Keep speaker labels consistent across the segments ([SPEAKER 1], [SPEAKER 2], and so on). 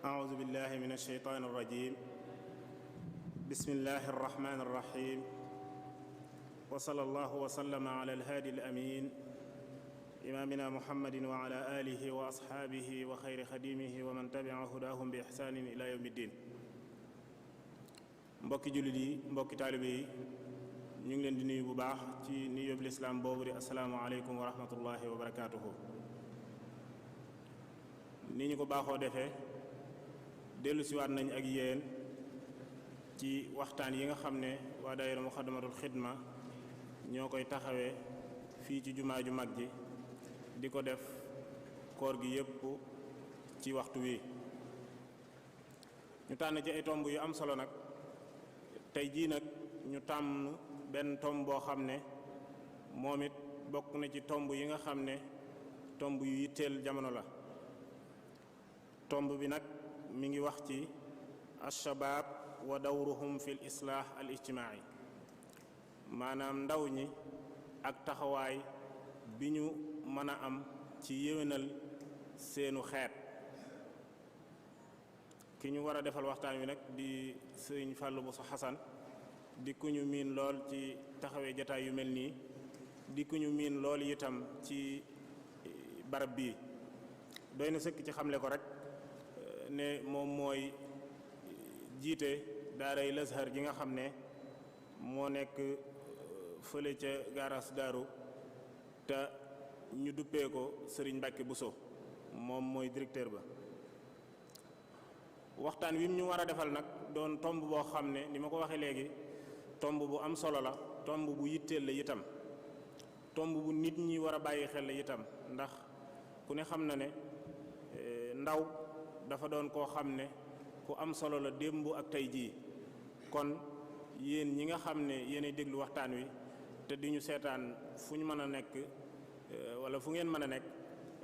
[SPEAKER 1] أعوذ بالله من الشيطان الرجيم بسم الله الرحمن الرحيم وصلى الله وسلم على الهادي الأمين إمامنا محمد وعلى آله وأصحابه وخير خديمه ومن تبع هداهم بإحسان إلى يوم الدين. mbokki jullit yi mbokki taalibe yi ñu ngi leen di nuyu bu baax ci nuyoob lislaam boobu di assalaamu aleykum wa rahmatullahi wa barakaatuhu. ni ñu ko baaxoo defee dellu siwaat nañ ak yéen ci waxtaan yi nga xam ne waa daayira Muxaddamatul Xidma ñoo koy taxawee fii ci jumaa ju mag ji di ko def koor gi yépp ci waxtu wi. ñu tànn ci ay tomb yu am solo nag. tey jii nag ñu tàmm benn tomb boo xam ne moom it bokk na ci tomb yi nga xam ne tomb yu yitteel jamono la. tomb bi nag mi ngi wax ci alshabaab wa dawruhum fi l islaax al ijtimaai, maanaam ndaw ñi ak taxawaay bi ñu mën a am ci yéwénal seenu xeet. ki ñu war a defal waxtaan wi nag di sëriñ Fallou Bousso Xasan di ku ñu miin lool ci taxawee jataay yu mel nii, di ku ñu miin lool itam ci barab bii. doy na sëkk ci xamle ko rek ne moom mooy jiite daaray Lazhar ji nga xam ne moo nekk fële ca gaaraas daaru te ñu duppee ko sëriñ Mbàkke Bousso, moom mooy directeur ba. waxtaan wi ñu war a defal nag doon tomb boo xam ne ni ma ko waxee léegi tomb bu am solo la, tomb bu yitteel la itam, tomb bu nit ñi war a bàyyi xel la itam, ndax ku ne xam na ne ndaw dafa doon koo xam ne ku am solo la démb ak tey jii. kon yéen ñi nga xam ne yéenay déglu waxtaan wi te di ñu seetaan fu ñu mën a nekk wala fu ngeen mën a nekk,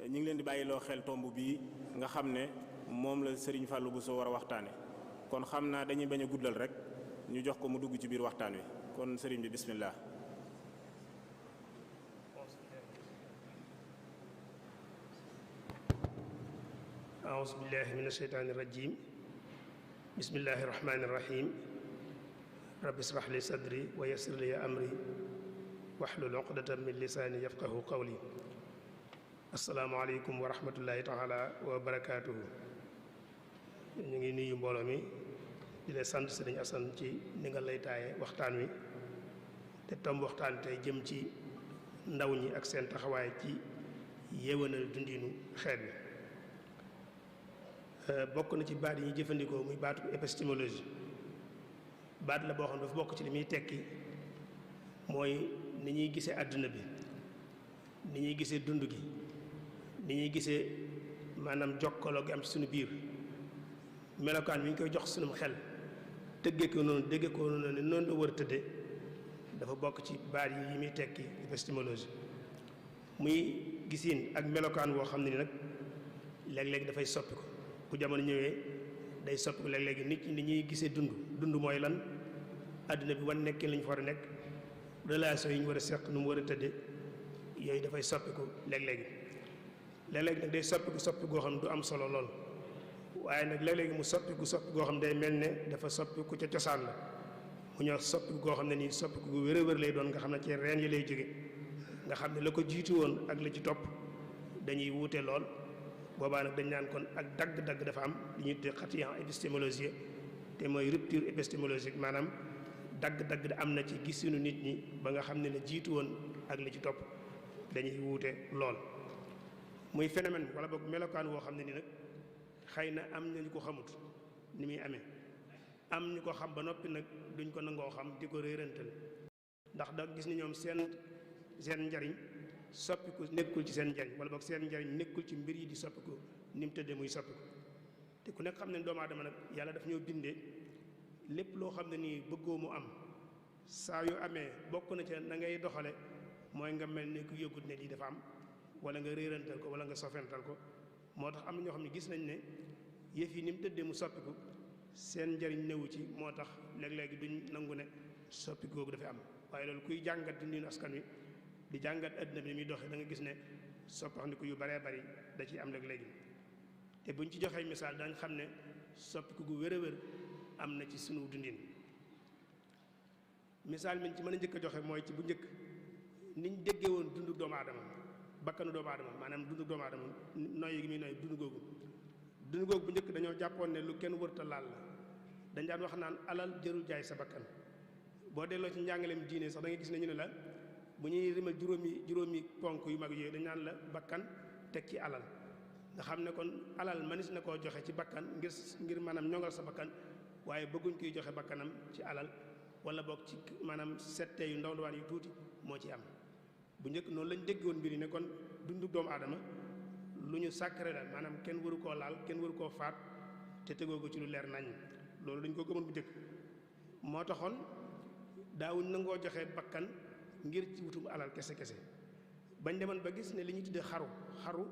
[SPEAKER 1] ñu ngi leen di bàyyiloo xel tomb bii nga xam ne moom la Serigne Fallou Bousso war a waxtaane. kon xam naa dañuy bañ a guddal rek ñu jox ko mu dugg ci biir waxtaan wi. kon Serigne bi bismillah.
[SPEAKER 2] أعوذ بالله من الشيطان الرجيم بسم الله الرحمن الرحيم رب اشرح لي صدري ويسر لي أمري واحلل عقدة من لساني يفقه قولي. السلام عليكم ورحمة الله تعالى وبركاته. ñu ngi nuyu mbooloo mi di leen sant Sëriñ Asan ci ni nga lay taaye waxtaan wi te tomb waxtaan tey jëm ci ndaw ñi ak seen taxawaay ci yéwénal dundinu xeet wi. bokk na ci baat yi ñuy jëfandikoo muy baatu épistémologie. baat la boo xam ne dafa bokk ci li muy tekki mooy ni ñuy gisee àdduna bi, ni ñuy gisee dund gi, ni ñuy gisee maanaam jokkaloo gi am ci suñu biir, melokaan bi ñu koy jox sunum xel, tëggee ko noonu déggee ko noonu ne noonu la war a tëddee, dafa bokk ci baat yi muy tekki épistémologie. muy gisiin ak melokaan woo xam ne ni nag léeg-léeg dafay soppi ko. bu jamono ñëwee day soppi ko léeg-léegi nit ñi ni ñuy gisee dund mooy lan, àdduna bi wan nekkin lañu fa war a nekk, relation yi ñu war a seq nu mu war a tëddee, yooyu dafay soppi ko léeg-léegi. léeg-léegi nag day soppi goo xam ne du am solo lool, waaye nag léeg-léegi mu soppi goo xam ne day mel ne dafa soppi ku ca cosaan la. mu ñëw soppi goo xam ne nii soppi gu wér a wér lay doon, nga xam ne ci reen yi lay jóge, nga xam ne la ko jiitu woon ak la ci topp dañuy wuute lool. boobaa nag dañ naan kon ak dagg-dagg dafa am li ñuy tuddee xatiyan épistémologie, te mooy rupture épistémologique, maanaam dagg-dagg da am na ci gisinu nit ñi ba nga xam ne la jiitu woon ak li ci topp dañuy wuute lool. muy phénomène wala boog melokaan woo xam ne ni nag xëy na am na ñu ko xamut ni muy amee, am ñu ko xam ba noppi nag duñ ko nangoo xam di ko réerantal, ndax da gis ni ñoom seen njariñ soppiku nekkul ci seen njariñ, wala boog seen njariñ nekkul ci mbir yi di soppiku ni mu tëddee muy soppiku. te ku nekk xam ne doomu aadama nag yàlla daf ñoo bindee lépp loo xam ne nii bëggoo mu am saa yu amee bokk na ca na ngay doxale mooy nga mel ne ku yëgut ne lii dafa am, wala nga réerantal ko wala nga sofental ko. moo tax am na ñoo xam ne gis nañ ne yëf yi ni mu tëddee mu soppiku seen njariñ newu ci, moo tax léeg-léegi duñ nangu ne soppiku googu dafay am. waaye loolu kuy jàngat dundinu askan wi di jàngat àdduna bi ni muy doxee da nga gis ne soppaxndiku yu baree bari da ciy am nag léegi. te buñ ci joxee misaal dañ xam ne soppiku gu wér a wér am na ci sunu dundin. misaal mi ci mën a njëkk a joxe mooy ci bu njëkk niñ déggee woon dundu doomu aadama bakkanu doomu aadama maanaam dundu doomu aadama noyyi gi muy noyyi dundu googu bu njëkk dañoo jàppoon ne lu kenn wërta laal la dañ daan wax naan alal jërul jaay sa bakkan. boo delloo ci njàngaleem diine sax da ngay gis ne ñu ne la bu ñuy rimal juróomi ponk yu mag yooyu dañ naan la bakkan teg ci alal nga xam ne kon alal manis na koo joxe ci bakkan ngir maanaam ñongal sa bakkan waaye bëgguñ koy joxe bakkanam ci alal wala boog ci maanaam sette yu ndaw ndawaan yu tuuti moo ci am. bu njëkk noonu lañ dégg woon mbir yi ne kon dundu doomu aadama lu ñu sacré la maanaam kenn waru koo laal kenn waru koo faat te tegoo ko ci lu leer nañ loolu dañ ko gëmoon bu njëkk moo taxoon daawuñ nangoo joxe bakkan ngir ci wutum alal kese bañ demoon ba gis ne li ñuy tuddee xaru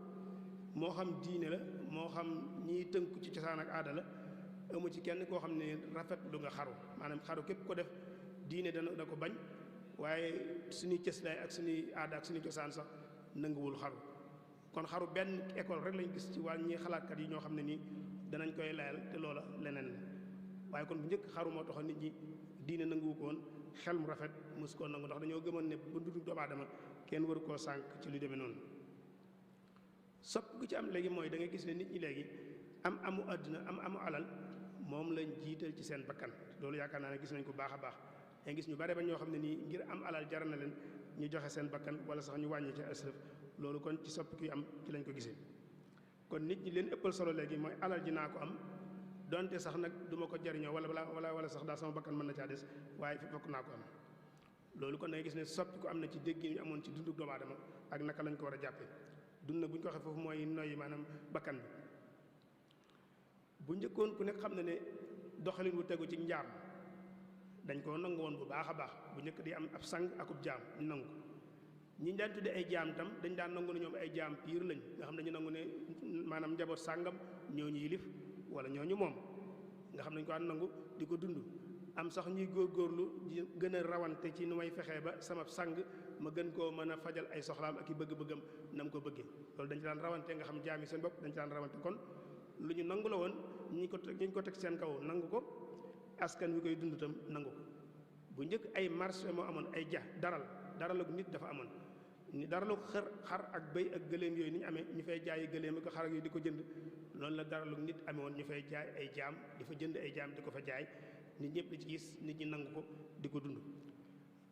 [SPEAKER 2] moo xam diine la moo xam ñiy tënku ci cosaan ak aada la amu ci kenn koo xam ne rafet lu nga xaru maanaam xaru képp ko def diine da ko bañ waaye suñuy cëslaay ak suñuy aada ak suñuy cosaan sax nanguwul xaru kon xaru benn école rek lañ gis ci wàll ñi xalaatkat yi ñoo xam ne nii danañ koy layal te loola leneen la waaye kon bu njëkk xaru moo taxoon nit ñi diine nanguwu ko woon xel mu rafet mos koo nangu ndax dañoo gëmoon ne bu dundu doomu aadama kenn waru koo sànq ci lu demee noonu. sopp gu ci am léegi mooy da ngay gis ne nit ñi léegi amu àdduna amu alal moom lañ jiital ci seen bakkan loolu yaakaar naa ne gis nañ ko baax a baax da gis ñu bare ba ñoo xam ne nii ngir am alal jar na leen ñu joxe seen bakkan wala sax ñu wàññi ci asraf loolu kon ci sopp ki am ci lañ ko gisee. kon nit ñi leen ëppal solo léegi mooy alal ji naa ko am donte sax nag du ma ko jariñoo wala sax daal sama bakkan mën na caa des waaye fokk naa ko am loolu kon da ngay gis ne soppi ko am na ci dégg ñu amoon ci dundu doomu aadama ak naka lañ ko war a jàppee dund na bu ñu ko waxee foofu mooy noyyi maanaam bakkan bi. bu njëkkoon ku nekk xam na ne doxalin wu tegu ci njaam dañ koo nangu woon bu baax a baax bu njëkk di am ab sang akub jaam ñu nangu ñi daan tudde ay jaam tam dañ daan nangu ne ñoom ay jaam piir lañ nga xam ne dañu nangu ne maanaam njaboot sàngam ñoo ñu yilif wala ñoo ñu moom nga xam nañ ko daan nangu di ko dund. am sax ñuy góorgóorlu di gën a rawante ci nu may fexee ba sama sang ma gën koo mën a fajal ay soxlaam ak i bëgg-bëggam na mu ko bëggee loolu dañ ci daan rawante nga xam jaam yi seen bopp dañ ci daan rawante kon lu ñu nangu la woon ñi ko teg seen kaw nangu ko askan wi koy dund itam nangu ko. bu njëkk ay marché moo amoon ay daralug nit dafa amoon ni daralug xar ak bëy ak gëléem yooyu ni ñu amee ñu fay jaayi gëléem ak xar ak yooyu di ko jënd loolu la daralug nit amee woon ñu fay jaay ay jaam di fa jënd ay jaam di ko fa jaay nit ñëpp di ci gis nit ñi nangu ko di ko dund.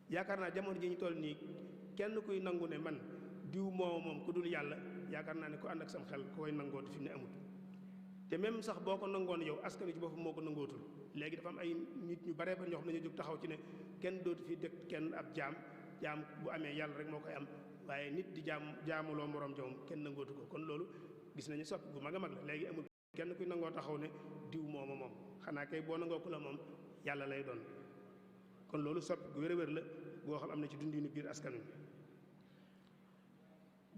[SPEAKER 2] yaakaar naa jamono ji ñu toll nii kenn kuy nangu ne man diw moom ku dul yàlla yaakaar naa ne ku ànd ak sam xel ku koy nangooti fi mu ne amut. te même sax boo ko nangoon yow askan wi ci boppam moo ko nangootul léegi dafa am ay nit ñu bare ba ñoo xam ne ñu jóg taxaw ci ne kenn dootu fi dëkk kenn ab jaam bu amee yàlla rek moo koy am waaye nit di jaamuloo moroom jawam kenn nangootu ko kon loolu gis nañu soppi bu mag a mag la léegi amul kenn kuy nangoo taxaw ne diw moom xanaa kay boo nangoo ku la moom yàlla lay doon kon loolu soppi gu wér-wér la boo xam am na ci dundinu biir askan wi.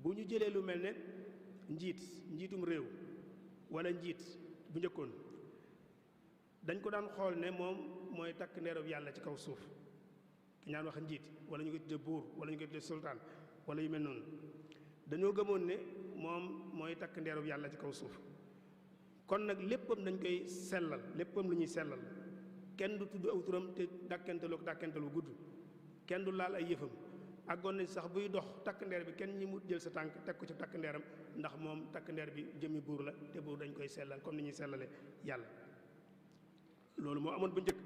[SPEAKER 2] bu ñu jëlee lu mel ne njiitum réew wala njiit bu njëkkoon dañ ko daan xool ne moom mooy takk ndeerub yàlla ci kaw suuf ki ñaan wax njiit wala ñu koy tudde buur wala ñu koy tudde sultaan wala yu mel noonu dañoo gëmoon ne moom mooy takk ndeerub yàlla ci kaw suuf. kon nag léppam dañ koy sellal léppam lu ñuy sellal kenn du tudd aw turam te dàkkentalu gudd kenn du laal ay yëfam àggoon nañ sax buy dox takk ndeer bi kenn ñi mu jël sa tànk teg ko ci takk ndeeram ndax moom takk ndeer bi jëmmi buur la te buur dañ koy sellal comme ni ñuy sellale yàlla. loolu moo amoon bu njëkk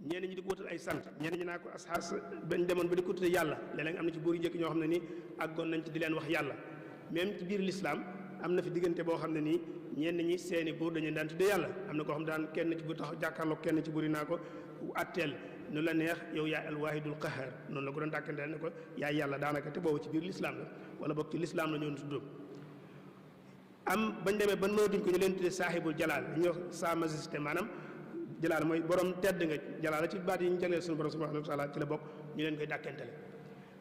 [SPEAKER 2] ñenn ñi di ko wutal ay sant ñenn ñi naa ko asxaas bañ demoon ba di ko tudde yàlla léeg-léeg am na ci buur yi njëkk ñoo xam ne nii àggoon nañ ci di leen wax yàlla même ci biir lislaam am na fi diggante boo xam ne nii ñenn ñi seeni buur dañu daan tudde yàlla am na koo xam daan kenn ci bu tax jàkkaarloo kenn ci buur yi naa ko atteel nu la neex yow yaay alwaahidul qahar noonu la ko doon dàkkanteel ne ko yaay yàlla daanaka te boobu ci biir lislaam la wala boog ci lislaam la ñoon tuddoo. am bañ demee ban mënatuñ ko ñu leen tudde saahibul jalaal li ñuy wax sa majesté maanaam jalaal mooy borom tedd nga jalaal la ci baat yi ñu jagleel suñu borom subhanahu wa taala ci la bokk ñu leen koy dàkkantele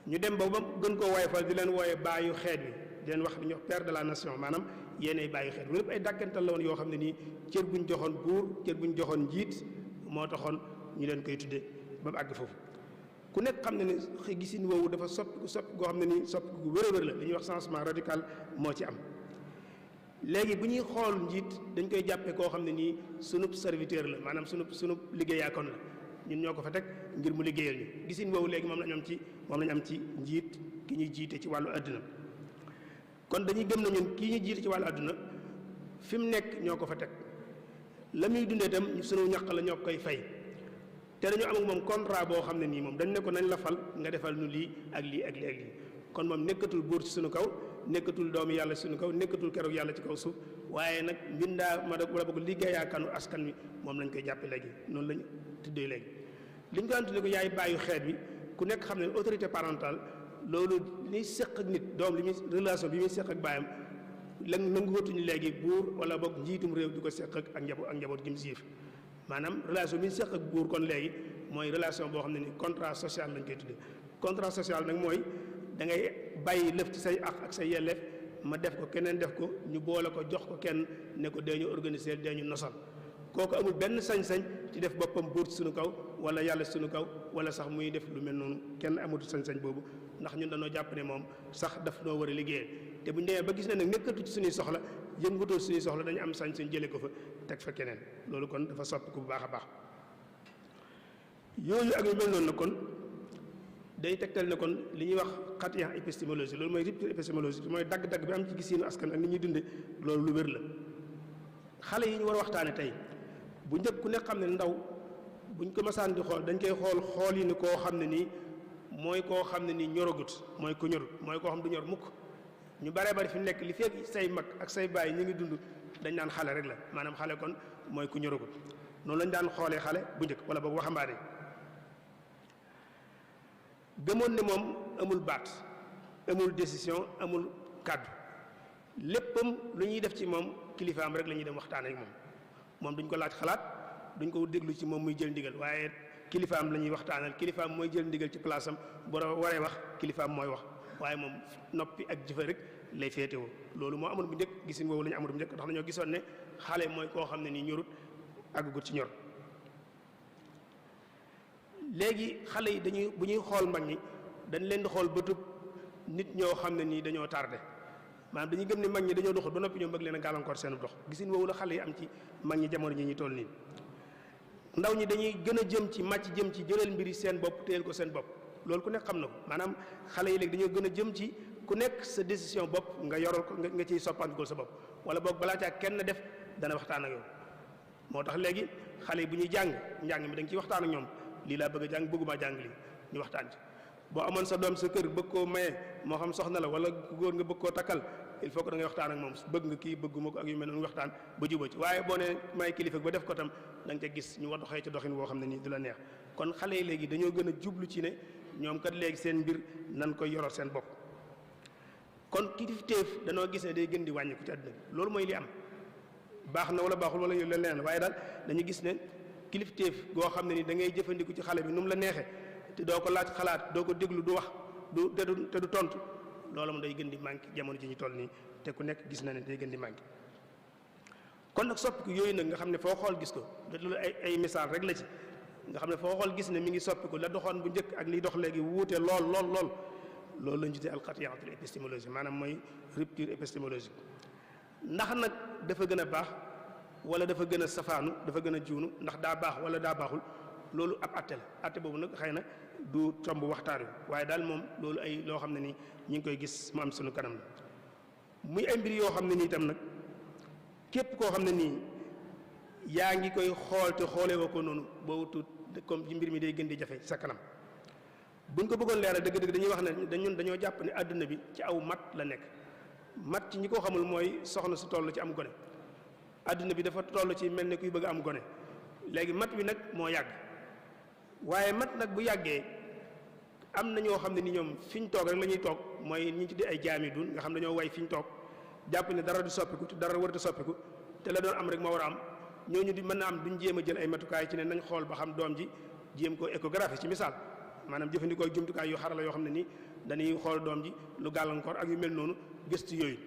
[SPEAKER 2] ñu dem ba gën koo woyofal di leen wooye baayu xeet wi di leen wax di ñuy wax père de la nation maanaam yéenay bàyyi xeet loolu lépp ay dàkkantal la woon yoo xam ne nii cër buñ joxoon buur cër buñ joxoon njiit moo taxoon ñu leen koy tudde ba mu àgg foofu. ku nekk xam ne ne gisin woowu dafa soppi goo xam ne nii soppi gu wér a wér la li ñuy wax changement radical moo ci am léegi bu ñuy xool njiit dañ koy jàppee koo xam ne nii sunub serviteur la maanaam sunub liggéeyaakoon la ñun ñoo ko fa teg ngir mu liggéeyal ñu gisin boobu léegi moom lañu am ci njiit ki ñuy jiite ci wàllu àdduna kon dañuy gëm na ñun kii ñuy jiite ci wàllu àdduna fi mu nekk ñoo ko fa teg la muy dundee itam sunu ñaq la ñoo koy fay te dañoo am ak moom contrat boo xam ne nii moom dañ ne ko nañ la fal nga defal nu lii ak lii ak lii ak lii kon moom nekkatul buur ci sunu kaw nekkatul doomu yàlla ci sunu kaw nekkatul keroog yàlla ci kaw suuf waaye nag mbindaa wala boog liggéeyaakanu askan wi moom lañ koy jàppe léegi noonu lañ tuddee léegi li ñu ko daan tuddee ko yaay bàyyu xeet bi ku nekk xam ne autorité parentale loolu liy seq ak nit doom li muy relation bi muy seq ak baayam lan nanguwatuñu léegi buur wala boog njiitum réew di ko seq ak njaboot gi mu siif maanaam relation bi ñu seq ak buur kon léegi mooy relation boo xam ne ni contrat social lañ koy tuddee contrat social nag mooy da ngay bàyyi lëf ci say ak say yelleef ma def ko keneen def ko ñu boole ko jox ko kenn ne ko dee ñu organiser dee ñu nosal kooku amul benn sañ-sañ ci def boppam buur ci suñu kaw wala yàlla ci suñu kaw wala sax muy def lu mel noonu kenn amatu sañ-sañ boobu ndax ñun dañoo jàpp ne moom sax daf noo war a liggéeyal te bu ñu demee ba gis ne nag nekkatu ci suñuy soxla yëngutul suñuy soxla dañu am sañ-sañ jëlee ko fa teg fa keneen loolu kon dafa soppi ko bu baax a baax yooyu ak yu mel noonu na kon day tegtal ne kon li ñuy wax xatiya épistémologie loolu mooy rupture épistémologie mooy dagg-dagg bi am ci gisiinu askan ak ni ñuy dunde loolu lu wér la xale yi ñu war a waxtaane tey bu njëkk ku nekk xam ne ndaw buñ ko masaan di xool dañ koy xool yi ni koo xam ne nii mooy koo xam ne nii ñoragut mooy ko ñorut mooy koo xam du ñor mukk ñu baree bari fi mu nekk li fekk say mag ak say baay ñu ngi dund dañ naan xale rek la maanaam xale kon mooy ku ñoragut noonu lañ daan xoolee xale bu njëkk wala boog waxambaane gëmoon ne moom amul baat amul décision amul kàddu léppam lu ñuy def ci moom kilifaam rek la ñuy dem waxtaan ak moom duñ ko laaj xalaat duñ ko déglu ci moom muy jël ndigal waaye kilifaam la ñuy waxtaanal kilifaam mooy jël ndigal ci place am bu waree wax kilifaam mooy wax waaye moom noppi ak jëfe rek lay féetewoo loolu moo amoon bu njëkk gisin woowu la ñu amoon bu njëkk ndax dañoo gisoon ne xale mooy koo xam ne nii ñorut àggagut ci ñor léegi xale yi dañuy bu ñuy xool mag ñi dañ leen di xool bëtub nit ñoo xam ne nii dañoo tardé maanaam dañuy gëm ne mag ñi dañoo doxul ba noppi ñoom bëgg leen a gàllankoor seen dox gisin woowu la xale yi am ci mag ñi jamono ñi ñu toll nii ndaw ñi dañuy gën a jëm ci màcc jëm ci jëlal mbiri seen bopp téyel ko seen bopp loolu ku nekk xam na ko maanaam xale yi léegi dañoo gën a jëm ci ku nekk sa décision bopp nga yoral ko nga ciy soppandikoo sa bopp wala boog balaa caa kenn def dana waxtaan ak yow moo tax léegi xale yi bu ñuy jàng njàng mi da nga ciy waxtaan ak ñoom lii laa bëgg a jàng bëgguma jàng lii ñu waxtaan ci boo amoon sa doom sa kër bëgg koo maye moo xam soxna la wala góor nga bëgg koo takkal il faut que da ngay waxtaan ak moom bëgg nga kii bëgguma ko ak yu mel noonu waxtaan ba juba ci waaye boo ne may kilifa ba def ko tam da nga ca gis ñu war doxee ci doxin woo xam ne nii du la neex kon xale yi léegi dañoo gën a jublu ci ne ñoom kat léegi seen mbir nan koy yoral seen bopp kon kilifteef danoo gis ne day gën di wàññiku ci àdduna bi loolu mooy li am baax na wala baaxul wala yooyu leneen waaye daal dañu gis ne kilifteef goo xam ne ni da ngay jëfandiku ci xale bi nu mu la neexee te doo ko laaj xalaat doo ko déglu du wax te du tontu loolu moom day gën di manqué jamono ji ñu toll nii te ku nekk gis na ne day gën di manqué kon nag soppiku yooyu nag nga xam ne foo xool gis ko da loolu ay misaal rek la ci nga xam ne foo xool gis ne mi ngi soppiku la doxoon bu njëkk ak liy dox léegi wuute lool loolu lañu tuddee alxatiyatul épistémologie maanaam mooy rupture épistémologique ndax nag dafa gën a baax wala dafa gën a safaanu dafa gën a juunu ndax daa baax wala daa baaxul loolu ab atte la atte boobu nag xëy na du tomb waxtaan wi waaye daal moom loolu ay loo xam ne nii ñu ngi koy gis mu am sunu kanam la muy ay mbir yoo xam ne nii itam nag képp koo xam ne nii yaa ngi koy xool te xoolee woo ko noonu boobu tuut comme ci mbir mi day gën di jafe sa kanam buñ ko bëggoon leeral dëgg-dëgg dañuy wax ne dañoo jàpp ne àdduna bi ci aw mat la nekk mat ci ñi ko xamul mooy soxna su toll ci am gone àdduna bi dafa toll ci mel ne kuy bëgg am gone léegi mat wi nag moo yàgg waaye mat nag bu yàggee am na ñoo xam ne ni ñoom fi ñu toog rek la ñuy toog mooy ñi tuddee ay jaami dun nga xam ne dañoo way fi ñu toog jàpp ne dara du soppiku te dara warut a soppiku te la doon am rek moo war a am ñooñu di mën na am duñ jéem a jël ay matukaay ci ne nañ xool ba xam doom ji jéem ko échographie ci misaal maanaam jëfandikoo jumtukaay yu xarala yoo xam ne nii dañuy xool doom ji lu gàllankoor ak yu mel noonu gëstu yooyu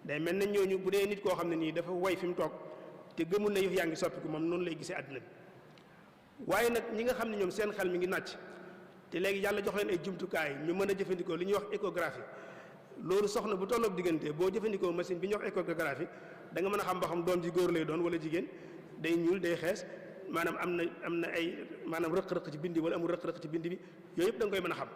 [SPEAKER 2] day mel ne ñooñu bu dee nit koo xam ne nii dafa way fi mu toog te gëmul na yëf yaa ngi soppiku moom noonu lay gisee àdduna bi waaye nag ñi nga xam ne ñoom seen xel mi ngi nàcc te léegi yàlla jox leen ay jumtukaay ñu mën a jëfandikoo li ñuy wax échographie loolu soxna bu tolloog diggante boo jëfandikoo machine bi ñuy wax échographie da nga mën a xam ba xam doom ji góor lay doon wala jigéen, day ñuul day xees, maanaam am na ay maanaam rëq-rëq ci bind bi wala amul rëq-rëq ci bind bi, yooyu yëpp da nga koy mën a xam.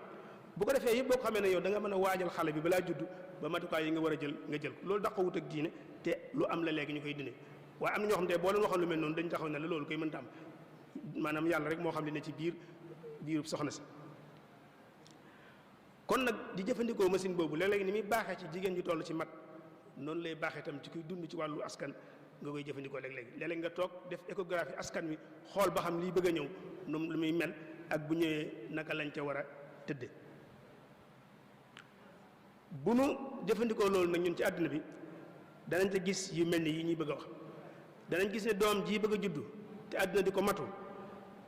[SPEAKER 2] bu ko defee yëpp boo ko xamee ne yow da nga mën a waajal xale bi balaa judd ba matukaay yi nga war a jël nga jël ko, loolu daqawut ak diine te lu am la léegi ñu koy dindi. waaye am na ñoo xam te boo leen waxoon lu mel noonu dañ taxaw ne la loolu koy mënta am, maanaam yàlla rek moo xam ne ci biir soxna si. kon nag di jëfandikoo machine boobu léeg-léeg ni muy baaxee ci jigéen ju toll ci mat noonu lay baaxee tam ci kuy dund ci wàllu askan nga koy jëfandikoo léeg-léeg nga toog def échographie askan wi xool ba xam liy bëgg a ñëw nu lu muy mel ak bu ñëwee naka lañ ca war a tëdde. bu nu jëfandikoo loolu nag ñun ci àdduna bi danañ ca gis yu mel ni yi ñuy bëgg a wax. danañ gis ne doom ji bëgg a juddu te àdduna di ko matu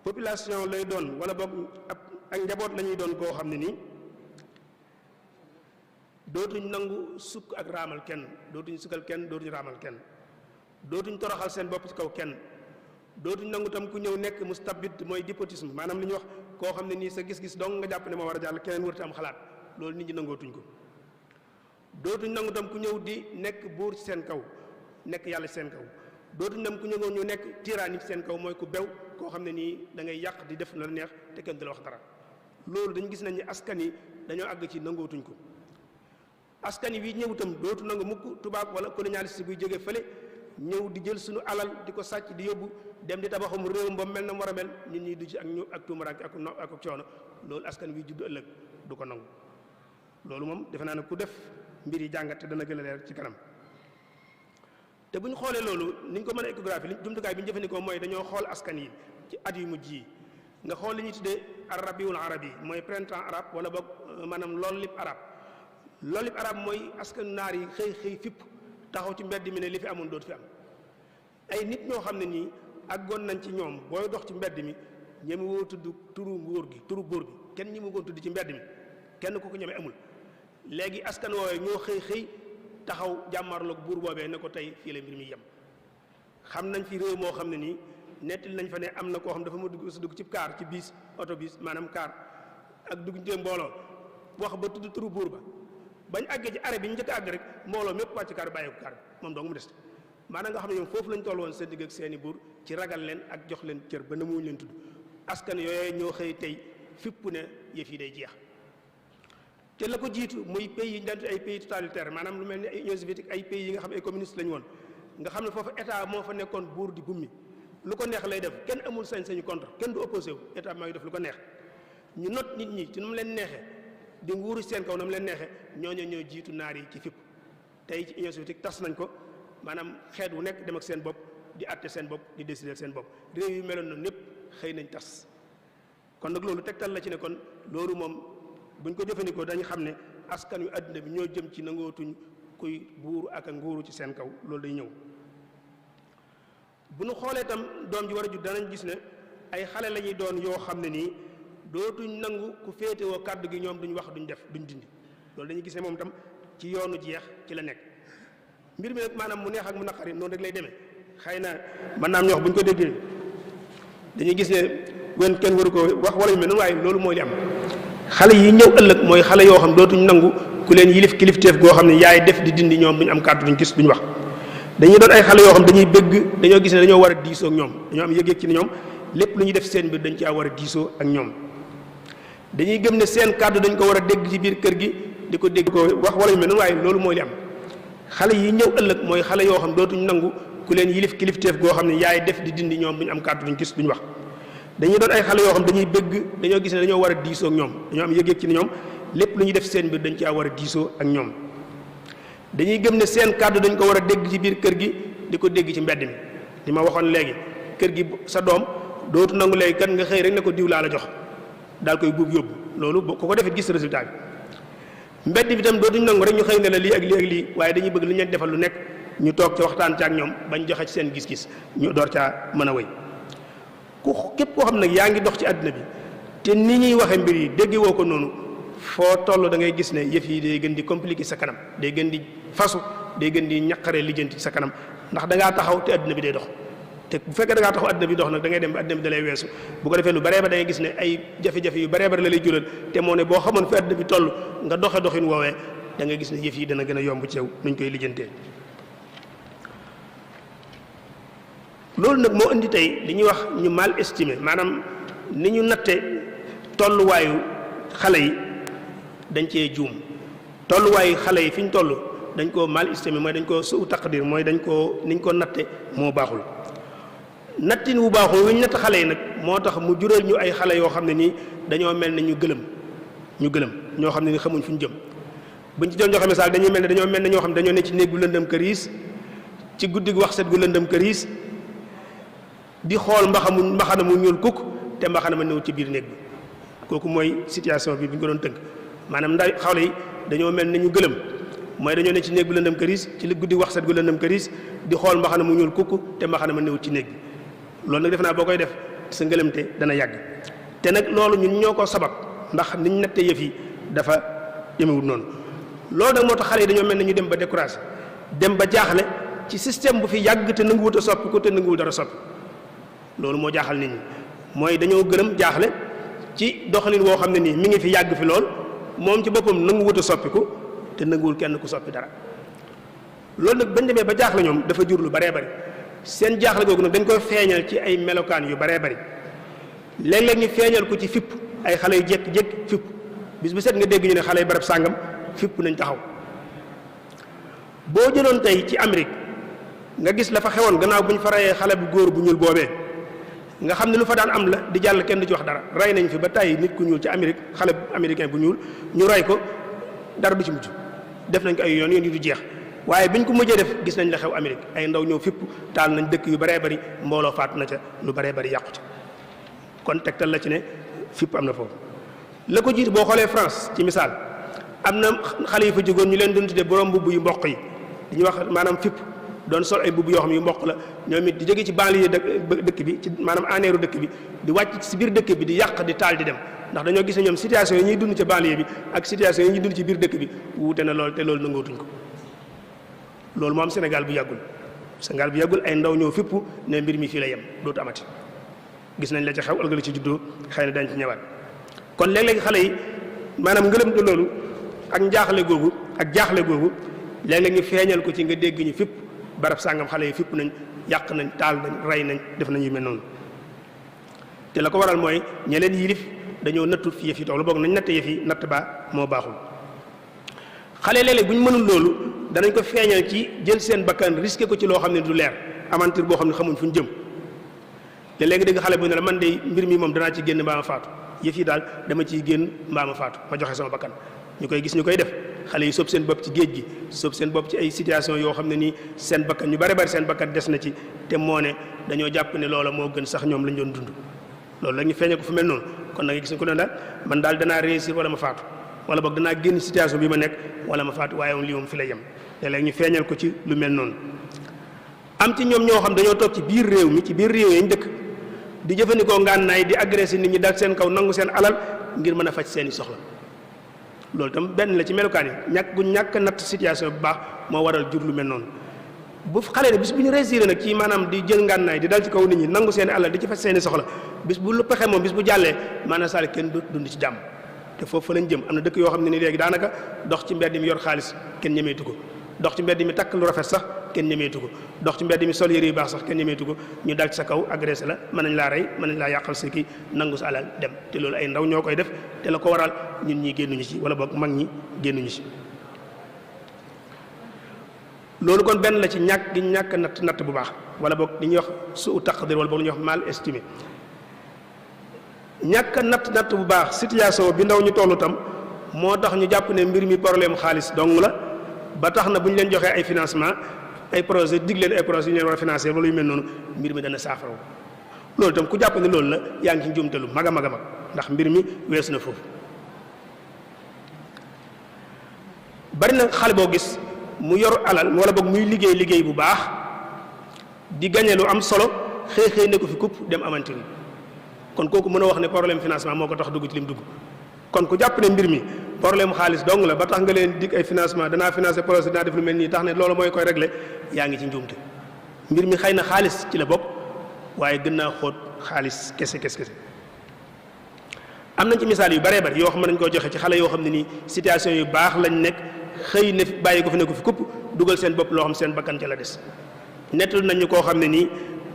[SPEAKER 2] population lay doon wala boog ak njaboot la ñuy doon koo xam ne nii dootuñ nangu sukk ak raamal kenn, dootuñ sukkal kenn, dootuñ raamal kenn, dootuñ toroxal seen bopp ci kaw kenn, dootuñ nangu tam ku ñëw nekk mustabid mooy despotisme, maanaam li ñuy wax koo xam ne nii sa gis-gis dong nga jàpp ne moo war a jàll, keneen wërta am xalaat, loolu nit ñi nangootuñ ko. dootuñ nangu tam ku ñëw di nekk buur ci seen kaw, nekk yàlla ci seen kaw, dootuñ nam ku ñëw ñu nekk tyrannie ci seen kaw mooy ku bew koo xam ne nii da ngay yàq di def la neex te kenn du la wax dara. loolu dañu gis nañ ni askan yi dañoo àgg ci nangootuñ ko. askan yi ñëw itam dootu nangu mukk tubaab wala colonialiste buy jógee fële ñëw di jël suñu alal di ko sàcc di yóbbu dem di tabaxum réew ba mel na mu war a mel nit ñi du ci ak tuumaraanke ak coono, loolu askan wi judd ëllëg du ko nangu. loolu moom defe naa ne ku def mbir yi jàngat te dana gën a leer ci kanam. te bu ñu xoolee loolu ni ñu ko mën a échographie li jumtukaay bi ñu jëfandikoo mooy dañoo xool askan yi ci at yu mujj yi nga xool li ñuy tuddee arabiul arabi mooy printemps arabe wala boog maanaam loolu lépp arabe. loolu lépp arabe mooy askan naar yi xëy fipp taxaw ci mbedd mi ne li fi amoon dootu fi am. ay nit ñoo xam ne nii àggoon nañ ci ñoom booy dox ci mbedd mi ñeme woo tudd turu góor gi kenn ñi mu goon tudd ci mbedd mi kenn ku ko ñeme amul. léegi askan woowee ñoo xëy taxaw jàmmarloog buur boobee ne ko tey fii la mbir mi yem. xam nañ fi réew moo xam ne nii nettali nañ fa ne am na koo xam dafa ma dugg ci kaar ci biis autobus maanaam kaar ak dugg ci mbooloo wax ba tudd turu buur ba bañ àggee ci arrêt bi ñu njëkk a àgg rek mbooloo mépp wàcc kaar bàyyi ko kaar moom dong mu des. maanaam nga xam ne ñoom foofu lañ toll woon seen digg ak seeni buur ci ragal leen ak jox leen cër ba na muñ leen tudd. askan yooyu ñoo xëy tey fipp ne yëf yi day jeex. te la ko jiitu muy pays yi ñu daan ay pays totalitaire maanaam lu mel ni ay Union soviétique ay pays yi nga xam ne ay communiste lañu woon nga xam ne foofu état moo fa nekkoon buur di bummi lu ko neex lay def kenn amul sañ-sañu contre kenn du opposé wu état maa ngi def lu ko neex ñu not nit ñi ci nu mu leen neexee di nguuru seen kaw na mu leen neexee ñooñu ñoo jiitu naar yi ci fipp. tey ci Union soviétique tas nañ ko maanaam xeet wu nekk dem ak seen bopp di àtte seen bopp di décider seen bopp réew yi meloon noonu ñëpp xëy nañ tas. kon nag loolu tegtal la ci ne kon loolu moom buñ ko jëfandikoo dañu xam ne askan wi àdduna bi ñoo jëm ci nangootuñ kuy buur ak a nguuru ci seen kaw loolu day ñëw. bu ñu xoolee itam doom ji war a judd danañ gis ne ay xale la ñuy doon yoo xam ne nii dootuñ nangu ku féetewoo kàddu gi ñoom duñ wax duñ def duñ dindi loolu dañuy gis ne moom itam ci yoonu jeex ci la nekk. mbir mi nag maanaam mu neex ak mu naqari noonu rek lay demee xëy na mën naa am ñoo wax bu ñu ko déggee dañuy gis ne wen kenn waru ko wax wala yu mel noonu waaye loolu mooy li am. xale yi ñëw ëllëg mooy xale yoo xam dootuñ nangu ku leen yilif kilifteef goo xam ne yaay def di dindi ñoom duñ am kàddu duñ gis duñ wax. dañuy doon ay xale yoo xam dañuy bëgg dañoo gis ne dañoo war a diisoo ak ñoom dañoo am yëg-yëg ci ne ñoom lépp lu ñuy def seen biir dañ caa war a diisoo ak ñoom. dañuy gëm ne seen kàddu dañ ko war a dégg ci biir kër gi di ko dégg ko wax wala yu mel noonu waaye loolu mooy li am. xale yi ñëw ëllëg mooy xale yoo xam dootuñ nangu ku leen yilif kilifteef goo xam ne yaay def di dindi ñoom duñ am kàddu duñ gis duñ wax. dañuy doon ay xale yoo xam dañuy bëgg dañoo gis ne dañoo war a diisoo ak ñoom dañoo am yëg-yëg ci ne ñoom lépp lu ñuy def seen biir dañ caa war a diisoo ak ñoom. dañuy gëm ne seen kàddu dañ ko war a dégg ci biir kër gi di ko dégg ci mbedd mi li ma waxoon léegi kër gi sa doom dootu nangu léegi kat nga xëy rek ne ko diw laa la jox daal koy buub yóbbu loolu ku ko defee gis résultat bi. mbedd bi tam dootuñ nangu rek ñu xëy ne la lii ak lii ak lii waaye dañuy bëgg lu ñu leen defal lu nekk ñu toog ca waxtaan ca ak ñoom bañ joxe ci seen gis-gis ñu door caa mën a wéy. képp koo xam nag yaa ngi dox ci àdduna bi te ni ñuy waxee mbir yi dégg woo ko noonu foo toll da ngay gis ne yëf yi day gën di compliqué sa kanam day gën di fasu day gën di ñaqaree lijjanti sa kanam ndax da ngaa taxaw te àdduna bi day dox. te bu fekkee da ngaa taxaw àdduna bi dox nag da ngay dem ba àdduna bi da lay weesu bu ko defee lu baree ba da ngay gis ne ay jafe-jafe yu baree bari la lay jural te moo ne boo xamoon fi àdduna bi toll nga doxin woowee da ngay gis ne yëf yi dana gën a yomb ci yow nuñ koy lijjantee. loolu nag moo indi tey li ñuy wax ñu mal estimé maanaam ni ñu natte tolluwaayu xale yi dañ cee juum tolluwaayu xale yi fi ñu toll dañ koo mal estimé mooy dañ koo suu taqdir mooy dañ koo niñ ko natte moo baaxul nattin wu baaxul wi ñu natt xale yi nag moo tax mu jural ñu ay xale yoo xam ne nii dañoo mel ne ñu gëlëm ñoo xam ne ni xamuñ fu ñu jëm buñ ci doon joxe misaal dañuy mel ne dañoo mel ne ñoo xam ne dañoo ne ci néeg gu lëndëm këriis ci guddi gu wax set gu lëndëm këriis di xool mbaxana mu ñuul kukk te mbaxana ma néew ci biir néeg bi kooku mooy situation bi bu ñu ko doon tënk maanaam ndax xale yi dañoo mel ne ñu gëlëm mooy dañoo ne ci néeg gu lëndëm këriis ci guddi gu wax set gu lëndëm këriis di xool mbaxana mu ñuul kukk te mbaxana ma néew ci néeg bi loolu nag defe naa boo koy def sa ngëlëmte dana yàgg te nag loolu ñun ñoo ko sabab ndax niñ nattee yëf yi dafa yemewul noonu loolu nag moo tax xale yi dañoo mel ne ñu dem ba découragé dem ba jaaxle ci système bu fi yàgg te nanguwut a soppi ko te nanguwul dara soppi loolu moo jaaxal nit ñi mooy dañoo gërëm jaaxle ci doxalin woo xam ne nii mi ngi fi yàgg fi lool moom ci boppam nanguwut a soppiku te nanguwul kenn ku soppi dara loolu nag bañ demee ba jaaxle ñoom dafa jur lu baree bari seen jaaxle googu nag dañ koy feeñal ci ay melokaan yu baree bari léeg-léeg ñu feeñal ko ci fipp ay xale yu jékki-jékki fipp bis bu set nga dégg ñu ne xale yu barab sàngam fipp nañ taxaw boo jëloon tey ci Amérique nga gis la fa xewoon gannaaw bu ñu fa reyee xale bu góor bu ñuul boobee nga xam ne lu fa daan am la di jàll kenn du ci wax dara rey nañ fi ba tey nit ku ñuul ci Amérique xale américain bu ñuul ñu rey ko dara du ci mujj def nañ ko ay yoon yu du jeex waaye biñ ko mujjee def gis nañ la xew Amérique ay ndaw ñëw fipp taal nañ dëkk yu baree bari mbooloo faatu na ca lu baree bari yàqu ca kon tegtal la ci ne fipp am na foofu la ko jiitu boo xoolee France ci misaal am na xale yu fa jógoon ñu leen doon tuddee borom mbubb yu mboq yi dañuy wax maanaam fipp doon sol ay mbubb yoo xam ne yu mboq la ñoom it di jóge ci banlieue dëkk bi ci maanaam aneeru dëkk bi di wàcc ci biir dëkk bi di yàq di taal di dem ndax dañoo gis ne ñoom situation yi ñuy dund ci banlieue bi ak situation yi ñuy dund ci biir dëkk bi wuute na lool te loolu nangootuñ ko loolu moo am Sénégal bu yàggul ay ndaw ñëw fipp ne mbir mi fii la yem dootu amati gis nañ la ci xew ëllëg la ci juddoo xëy na dañ ci ñëwaat kon léeg-léeg xale yi maanaam ngërëm te loolu ak njaaxle googu ak jaaxle googu léeg-léeg ñu feeñal ko ci nga dégg ñu fipp barab sàngam xale yi fipp nañ yàq nañ taal nañ rey nañ def nañ yu mel noonu te la ko waral mooy ña leen yilif dañoo nattut fi yëf yi toll boog nañ natt yëf yi natt baa moo baaxul xale léeg-léeg bu ñu mënul loolu danañ ko feeñal ci jël seen bakkan risqué ko ci loo xam ne du leer aventure boo xam ne xamuñ fu ñu jëm te léegi dégg xale bu ne la man de mbir mi moom danaa ci génn mbaa ma faatu yëf yi daal dama ciy génn mbaa ma faatu ma joxe sama bakkan ñu koy gis ñu koy def xale yi soob seen bopp ci géej gi soob seen bopp ci ay situation yoo xam ne nii seen bakkan ñu bari bari seen bakkan des na ci te moo ne dañoo jàpp ne loola moo gën sax ñoom lañ doon dund loolu la ñu feeñee ko fu mel noonu kon da nga gis ne ko doon daal man daal danaa réussir wala ma faatu wala boog danaa génn situation bi ma nekk wala ma faatu waaye lii moom fi la yem léeg-léeg ñu feeñal ko ci lu mel noonu am ci ñoom ñoo xam dañoo toog ci biir réew mi ci biir réew yi ñu dëkk di jëfandikoo ngànnaay di agressé nit ñi dal seen kaw nangu seen alal ngir mën a faj seeni soxla loolu tam benn la ci melukaan yi ñàkk natt situation bu baax moo waral jur lu mel noonu bu xale ne bis bu ñu réussir nag ci maanaam di jël ngànnaay di dal ci kaw nit ñi nangu seeni alal di ci faj seeni soxla bis bu lu pexe moom bis bu jàllee maanaam saal kenn du dund ci jàmm te foofu fa lañ jëm am na dëkk yoo xam ne ni léegi daanaka dox ci mbedd mi yor xaalis kenn ñemeetu ko dox ci mbedd mi takk lu rafet sax kenn ñemeetu ko dox ci mbedd mi sol yére yu baax sax kenn ñemeetu ko ñu dal ci sa kaw agressé la mën nañ laa rey mën nañ laa yàqal sa kii nangu sa alal dem te loolu ay ndaw ñoo koy def te la ko waral ñun ñi génnuñu ci wala boog mag ñi génnuñu ci loolu kon benn la ci ñàkk gi ñàkk natt bu baax wala boog li ñuy wax suu taqdir wala boog li ñuy wax mal estimé ñàkk natt bu baax situation bi ndaw ñu tollu tam moo tax ñu jàpp ne mbir mi problème xaalis dong la ba tax na bu ñu leen joxee ay financement ay projet dig leen ay projet yu ñu leen war a financer wala yu mel noonu mbir mi dana saafaraw loolu itam ku jàpp ne loolu la yaa ngi ci njuumte lu mag a mag a mag ndax mbir mi weesu na foofu. bari na xale boo gis mu yor alal wala boog muy liggéey bu baax di gañe lu am solo xëy ne ko fi kupp dem aventure kon kooku mën a wax ne problème financement moo ko tax dugg ci lim dugg. kon ku jàpp ne mbir mi problème xaalis dong la ba tax nga leen dig ay financement danaa financer projet dinaa def lu mel nii tax ne loolu mooy koy régler yaa ngi ci njuumte mbir mi xëy na xaalis ci la bokk waaye gën naa xóot xaalis kese. am nañ ci misaal yu baree bari yoo xam ne nañ koo joxe ci xale yoo xam ne nii situation yu baax lañ nekk xëy ne bàyyi ko fi ne ko fi kupp dugal seen bopp loo xam seen bakkan ca la des nettal nañ ñu koo xam ne nii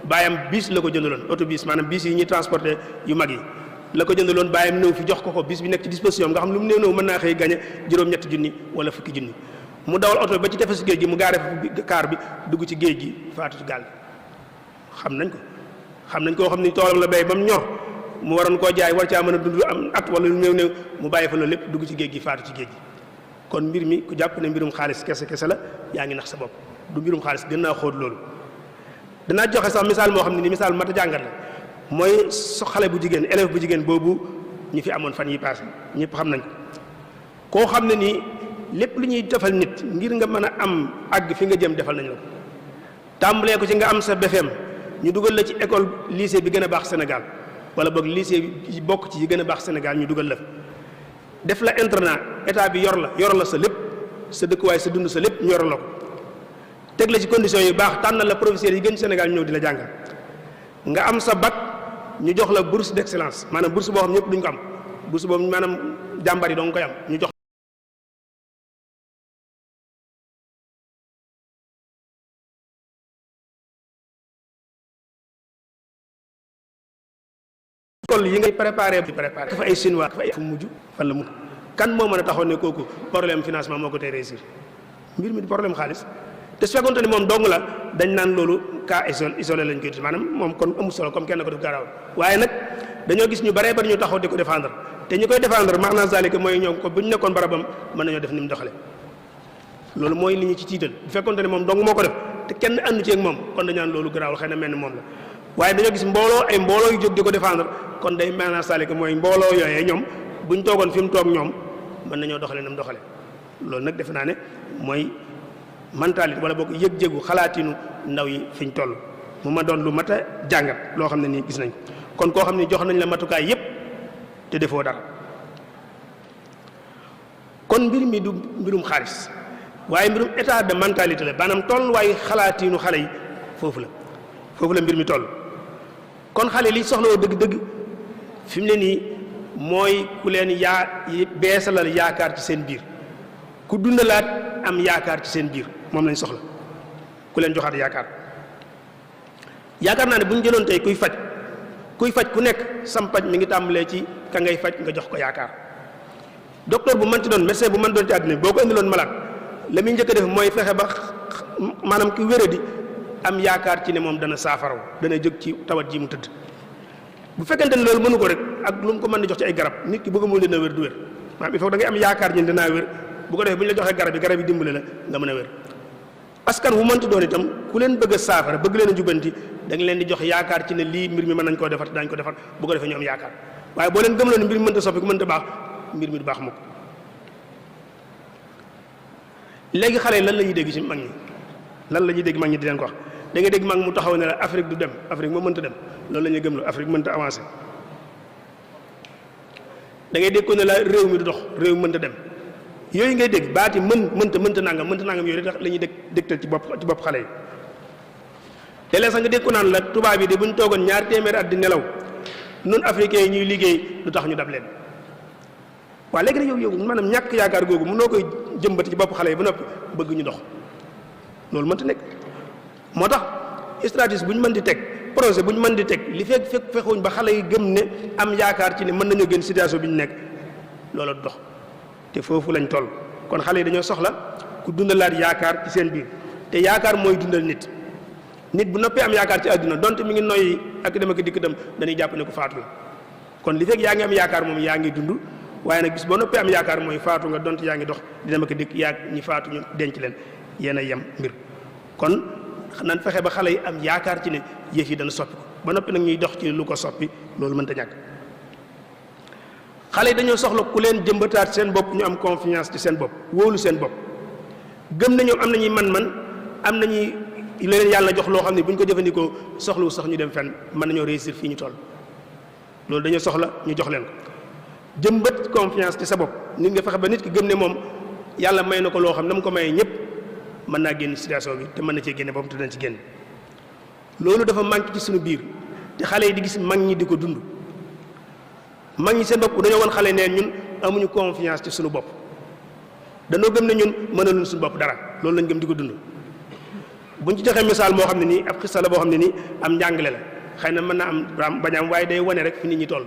[SPEAKER 2] baayam bis la ko jëndaloon auto bis maanaam bis yi ñuy transporté yu mag yi la ko jëndaloon baayam ñëw fi jox ko bis bi nekk ci disposition nga xam lu mu néew mën naa xëy gañe juróom-ñetti junni wala fukki junni mu dawal oto ba ci tefesu géej gi mu gaare kaar bi dugg ci géej gi faatu ci gaal xam nañ koo xam ni toolam la béy ba mu ñor mu waroon koo jaay war caa mën a dund am at wala lu néew mu bàyyi fa loolu lépp dugg ci géej gi faatu ci géej gi kon mbir mi ku jàpp ne mbirum xaalis kese la yaa ngi nax sa bopp du mbirum xaalis gën naa xóot loolu. danaa joxe sax misaal moo xam ne ni misaal mat a jàngat la mooy xale bu jigéen élève bu jigéen boobu ñu fi amoon fan yi passé ñëpp xam nañ ko koo xam ne nii lépp lu ñuy defal nit ngir nga mën a am àgg fi nga jëm defal nañ la ko tàmbalee ko ci nga am sa BFEM ñu dugal la ci école lycée bi gën a baax Sénégal wala boog lycée bi bokk ci yi gën a baax Sénégal ñu dugal la def la internat état bi yor la sa lépp sa dëkkuwaay sa dund sa lépp ñu yor la ko teg la ci conditions yu baax tànnal la professeur yi gën Sénégal ñëw di la jàngal nga am sa bac ñu jox la bourse d'excellence maanaam bourse boo xam ñëpp duñ ko am bourse boobu maanaam jàmbar yi doo nga koy am ñu jox école yi ngay préparé dafa ay chinois dafa ay fu mujj fan la mujj kan moo mën a taxaw ne kooku problème financement moo ko tey réussir mbir mi di problème xaalis te su fekkoonte ne moom dong la dañ naan loolu cas isolé lañ koy tuddee maanaam moom kon amul solo comme kenn ko def garaawul waaye nag dañoo gis ñu baree bari ñu taxaw di ko défendre te ñu koy défendre maanaam zalika mooy ñoom ko bu ñu nekkoon barabam mën nañoo def ni mu doxale loolu mooy li ñu ci tiital bu fekkoonte ne moom dong moo ko def te kenn àndu ci ak moom kon dañ naan loolu garaawul xëy na mel ni moom la waaye dañoo gis mbooloo yu jóg di ko défendre kon day maanaam zalika mooy mbooloo yooyee ñoom buñ toogoon fi mu toog ñoom mën nañoo doxale na mu doxale loolu nag defe naa ne mooy mentalité wala boog yëg-yëgu xalaatinu ndaw yi fiñ toll mu ma doon lu mat a jàngat loo xam ne nii gis nañ kon koo xam ne jox nañ la matukaay yépp te defoo dara kon mbir mi du mbirum xaalis waaye mbirum état de mentalité la maanaam tolluwaayu xalaatinu xale yi foofu la mbir mi toll kon xale li soxla woo dëgg-dëgg fi mu ne nii mooy ku leen beesalal yaakaar ci seen biir ku dundalaat am yaakaar ci seen biir moom lañ soxla ku leen joxaat yaakaar naa ne bu ñu jëloon tey kuy faj ku nekk sam paj mi ngi tàmbalee ci ka ngay faj nga jox ko yaakaar docteur bu mënti doon médecin bu mën doon ci àddina boo ko indiloon malade la muy njëkk a def mooy fexe ba maanaam ki wéradi am yaakaar ci ne moom dana saafaraw dana jóg ci tawat ji mu tëdd bu fekkente ne loolu mënu ko rek ak lu mu ko mën di jox ci ay garab nit ki bëgg mu dina wér du wér maanaam il faut da ngay am yaakaar ñi dinaa wér bu ko defee bu ñu la joxee garab yi dimbale la nga mën a wér askan wu mënti doon itam ku leen bëgg a saafara bëgg leen a jubanti da nga leen di jox yaakaar ci ne lii mbir mi mën nañ koo defar dañ ko defar bu ko defee ñu am yaakaar waaye boo leen gëmloo ne mbir mi mënta soppi ku mënta baax mbir mi du baax mukk léegi xale yi lan la ñuy dégg ci mag ñi lan la ñuy dégg mag ñi di leen ko wax da nga dégg mag mu taxaw ne la Afrique du dem Afrique moo mënta dem loolu la ñuy gëmloo Afrique mënta avancé da ngay dégg ko ne la réew mi du dox réew mi mënta dem yooyu ngay dégg baati mënta nangam yooyu rek la ñuy dégtal ci bopp xale yi te léeg sax nga dégg ko naan la tubaab yi de bu ñu toogoon ñaari téeméeri at di nelaw nun africains yi ñuy liggéey lu tax ñu dab leen waaw léegi nag yow maanaam ñàkk yaakaar googu mënoo koy jëmbati ci bopp xale yi ba noppi bëgg ñu dox loolu mënta nekk moo tax stratégie bu ñu mën di teg projet bu ñu mën di teg li fexuñ ba xale yi gëm ne am yaakaar ci ne mën nañoo génn situation bi ñu nekk loola du dox te foofu lañ toll kon xale yi dañoo soxla ku dundalaat yaakaar ci seen biir te yaakaar mooy dundal nit bu noppee am yaakaar ci àdduna donte mi ngi noyyi ak dem ak dikk dem dañuy jàpp ne ko faatu la kon li fekk yaa ngi am yaakaar moom yaa ngi dund waaye nag bis boo noppee am yaakaar mooy faatu nga donte yaa ngi dox di dem ak dikk yaa ñi faatu ñu denc leen yéen a yem mbir kon nan fexe ba xale yi am yaakaar ci ne yëf yi dana soppi ko ba noppi nag ñuy dox ci lu ko soppi loolu mënta ñàkk xale yi dañoo soxla ku leen jëmbataat seen bopp ñu am confiance ci seen bopp wóolu seen bopp gëm na ñoom am nañuy man-man am nañuy leen yàlla jox loo xam ne bu ñu ko jëfandikoo soxlawu sax ñu dem fenn mën nañoo réussir fii ñu toll loolu dañoo soxla ñu jox leen ko jëmbat confiance ci sa bopp nit nga fexe ba nit ki gëm ne moom yàlla may na ko loo xam ne mu ko mayee ñëpp mën naa génn situation bi te mën na cee génne boppam te dañ ci génn loolu dafa manqué ci suñu biir te xale yi di gis mag ñi di ko dund mag ñi seen bopp dañoo woon xale neen ñun amuñu confiance ci suñu bopp dañoo gëm ne ñun mënaluñ suñu bopp dara loolu lañ gëm di ko dund buñ ci joxee misaal moo xam ne nii ab xista la boo xam ne nii am njàngale la xëy na mën naa am bañ am waaye day wane rek fi nit ñi toll.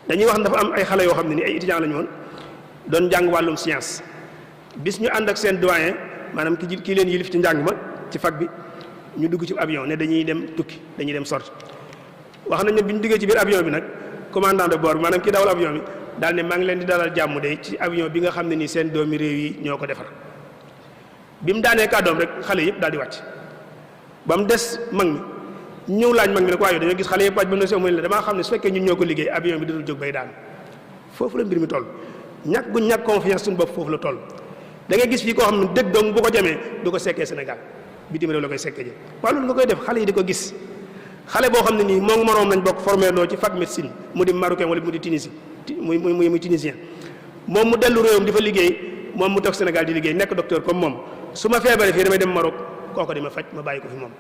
[SPEAKER 2] dañuy wax dafa am ay xale yoo xam ne nii ay étudiants la ñu woon doon jàng wàllum science bis ñu ànd ak seen doyen maanaam ki leen yilif ci njàng ma ci fac bi ñu dugg ci avion ne dañuy dem tukki dañuy dem sorti wax nañ ne bi ñu duggee ci biir avion bi nag commandant de bord bi maanaam ki dawal avion bi daal ne maa ngi leen di dalal jàmm de ci avion bi nga xam ne nii seen doomi réew yi ñoo ko defar bi mu daanee kàddoom rek xale yëpp daal di wàcc ba mu des mag mi ñëw laaj mag mi nag waaye dañoo gis xale yëpp wàcc ba mu ne soo mu ne damaa xam ne su fekkee ñun ñoo ko liggéey avion bi dootul jóg bay daan foofu la mbir mi toll ñàkk gu ñàkk confiance suñu bopp foofu la toll da ngay gis fii koo xam ne dëgg dong bu ko jamee du ko sekkee Sénégal bitim réew la koy sekkee ji waaw loolu nga koy def xale yi di ko gis xale boo xam ne nii moom moroom lañ bokk formé noo ci fac médecine mu di marocain wala mu di Tunisie muy tunisien moom mu dellu réewam di fa liggéey moom mu toog Sénégal di liggéey nekk docteur comme moom su ma feebaree fii damay dem Maroc kooku di ma faj ma bàyyi ko fi moom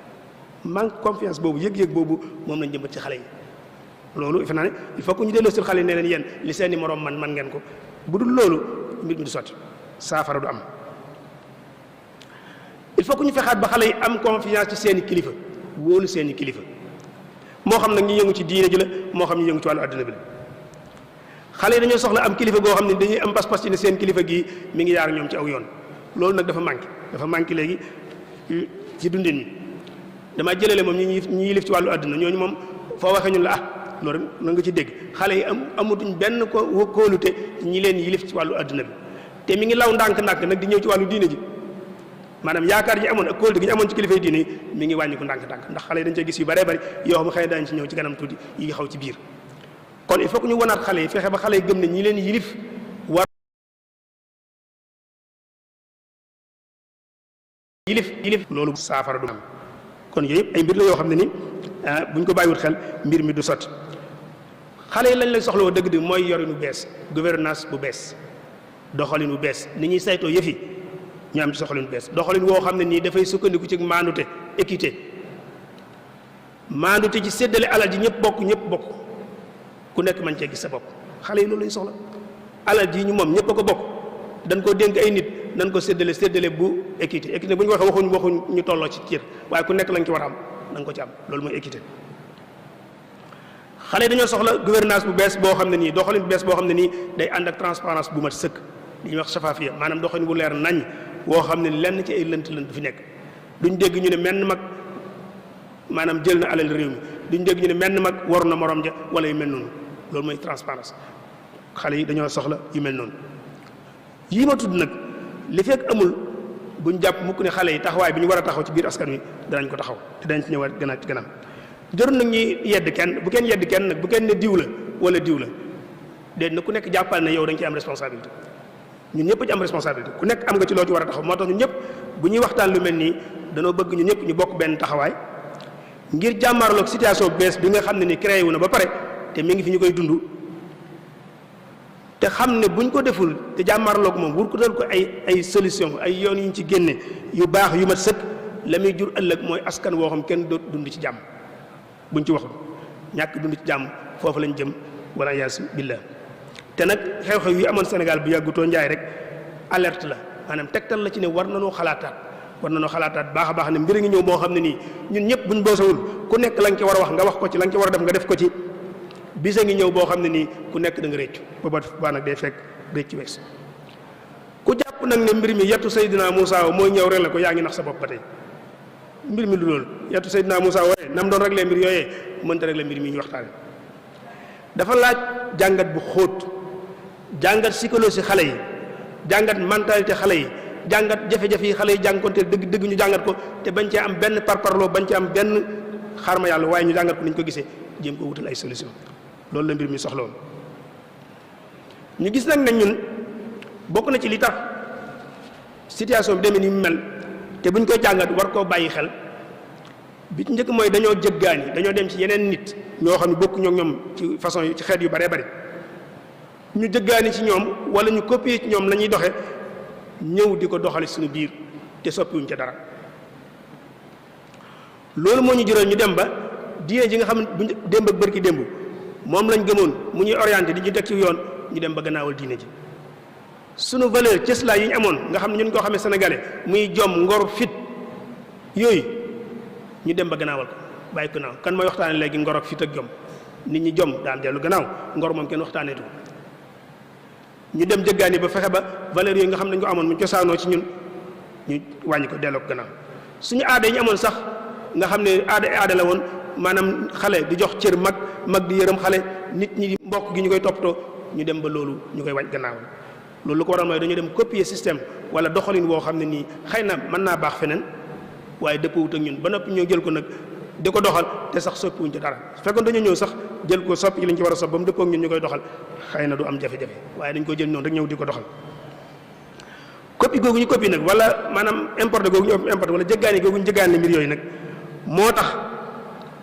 [SPEAKER 2] manque confiance boobu yëg-yëg boobu moom lañ jëmbat ci xale yi loolu defe naa ne il faut que ñu delloo seen xale yi ne leen yéen li seeni moroom man ngeen ko bu dul loolu mbir mi du sotti saafara du am il faut que ñu fexaat ba xale yi am confiance ci seeni kilifa wóolu seeni kilifa moo xam nag ñu yëngu ci diine ji la moo xam ñu yëngu ci wàllu adduna bi la xale yi dañoo soxla am kilifa goo xam ne dañuy am pas-pas ci ne seen kilifa gii mi ngi yaar ñoom ci aw yoon loolu nag dafa manqué léegi ci dundin mi dama jëlale moom ñi yilif ci wàllu adduna ñooñu moom foo waxee ñun la loolu na nga ci dégg xale yi amatuñ benn kóolute ñi leen yilif ci wàllu adduna bi te mi ngi law ndànk-ndànk nag di ñëw ci wàllu diine ji maanaam yaakaar ji amoon ak kóolute gi ñu amoon ci kilifa yi diine yi mi ngi wàññi ko ndànk-ndànk ndax xale yi dañ cee gis yu bëree bëri yoo xam xëy na daañu ci ñëw ci kanam tuuti yi xaw ci biir kon il faut que ñu wanaat xale yi fexe ba xale yi gëm ne ñi leen yilif war yilif loolu saafara du am kon yooyu yëpp ay mbir la yoo xam ne ni buñ ko bàyyiwut xel mbir mi du sotti xale yi lañ lay soxla woo dëgg-dëgg mooy yorinu bees gouvernance bu bees doxalin bu bees ni ñuy saytoo yëf yi ñu am ci doxalin bu bees doxalin woo xam ne nii dafay sukkandiku ci maandute équité maandute ci séddale alal ji ñëpp bokk ku nekk man cee gis sa bopp xale yi loolu lañ soxla alal ji ñu moom ñëpp a ko bokk dañ ko dénk ay nit nañ ko séddale bu équité bu ñu waxee waxuñ ñu tolloo ci cër waaye ku nekk lañ ci war a am na nga ko ci am loolu mooy équité xale yi dañoo soxla gouvernance bu bees boo xam ne nii doxalin bu bees boo xam ne nii day ànd ak transparence bu mat sëkk li ñuy wax safafiya maanaam doxalin bu leer nañ woo xam ne lenn ci ay lënt du fi nekk duñ dégg ñu ne menn mag maanaam jël na alal réew mi duñ dégg ñu ne menn mag waru na morom ja wala yu mel noonu loolu mooy transparence xale yi dañoo soxla yu mel noonu yii ma tudd nag li fekk amul buñ jàpp mukk ne xale yi taxawaay bi ñu war a taxaw ci biir askan wi danañ ko taxaw te dañ ci ñëwaat gannaaw ci ganam jarul nag ñuy yedd kenn bu kenn yedd kenn nag bu kenn ne diw la wala diw la déet na ku nekk jàppal ne yow da nga ci am responsabilité ñun ñëpp ci am responsabilité ku nekk am nga ci loo ci war a taxaw moo tax ñun ñëpp bu ñuy waxtaan lu mel nii danoo bëgg ñun ñëpp ñu bokk benn taxawaay ngir jàmmaarloog situation bees bi nga xam ne ni créé wu na ba pare te mi ngi fi ñu koy dund te xam ne buñ ko deful te jàmmaarloog moom wur ko dal ko ay solution ay yoon yu ñu ci génne yu baax yu mat sëkk la muy jur ëllëg mooy askan woo xam kenn doot dund ci jàmm buñ ci waxul ñàkk dund ci jàmm foofu lañ jëm wala yaasu billah te nag xew-xew yi amoon Sénégal bu yàggutoo njaay rek alerte la maanaam tegtal la ci ne war nañoo xalaataat baax a baax ne mbir ngi ñëw moo xam ne nii ñun ñëpp buñ boosawul ku nekk la nga ci war a wax nga wax ko ci la nga ci war a def nga def ko ci bisa ngi ñëw boo xam ne nii ku nekk da nga réccu booba nag day fekk réccu wees ku jàpp nag ne mbir mi yettu Seydina Moussa mooy ñëw rek la ko yaa ngi nax sa bopp ba tey mbir mi lu loolu yettu Seydina Moussa wooye nam doon régler mbir yooyee mënta régler mbir mi ñu waxtaane dafa laaj jàngat bu xóot jàngat psychologie xale yi jàngat mentalité xale yi jàngat jafe-jafe yi xale yi jànkonteel dëgg ñu jàngat ko te bañ cee am benn parparloo bañ cee am benn xarma yàlla waaye ñu jàngat ko ni ñu ko gisee jéem ko wutal ay solution loolu la mbir mi soxla woon ñu gis nag ne ñun bokk na ci li tax situation bi demee ni mu mel te buñ koy jàngat war koo bàyyi xel bi ci njëkk mooy dañoo jëggaani dañoo dem ci yeneen nit ñoo xam ne bokk ñoo ñoom ci façon ci xeet yu baree bari ñu jëggaani ci ñoom wala ñu copier ci ñoom la ñuy doxe ñëw di ko doxale suñu biir te soppiwuñ ca dara loolu moo ñu jural ñu dem ba diine ji nga xam ne bu démb ak bërki démb moom lañ gëmoon mu ñuy orienté di ñu teg ci yoon ñu dem ba gannaawal diine ji sunu valeur cëslaay yi ñu amoon nga xam ne ñun koo xamee sénégalais muy jom ngor fit yooyu ñu dem ba gannaawal ko bàyyi ko naaw kan mooy waxtaane léegi ngor ak fit ak jom nit ñi jom daan dellu gannaaw ngor moom kenn waxtaaneetu ñu dem jëggaani ba fexe ba valeurs yooyu nga xam ne dañu ko amoon mu cosaanoo ci ñun ñu wàññi ko delloo ko gannaaw suñu aada yi ñu amoon sax nga xam ne aada la woon maanaam xale di jox cër mag di yërëm xale nit ñi mbokk gi ñu koy toppatoo ñu dem ba loolu ñu koy wàññi gannaaw loolu lu ko waral mooy dañu dem copier système wala doxalin woo xam ne nii xëy na mën naa baax feneen waaye dëppwut ak ñun ba noppi ñoo jël ko nag di ko doxal te sax soppiwuñ ci dara su fekkoon dañu ñëw sax jël ko soppi li ñu ci war a sopp ba mu dëppoo ak ñun ñu koy doxal xëy na du am jafe-jafe waaye dañ ko jël noonu rek ñëw di ko doxal copie googu ñu copie nag wala maanaam importé googu ñu importé wala jëggaani googu ñu jëggaani mbir yooyu nag moo tax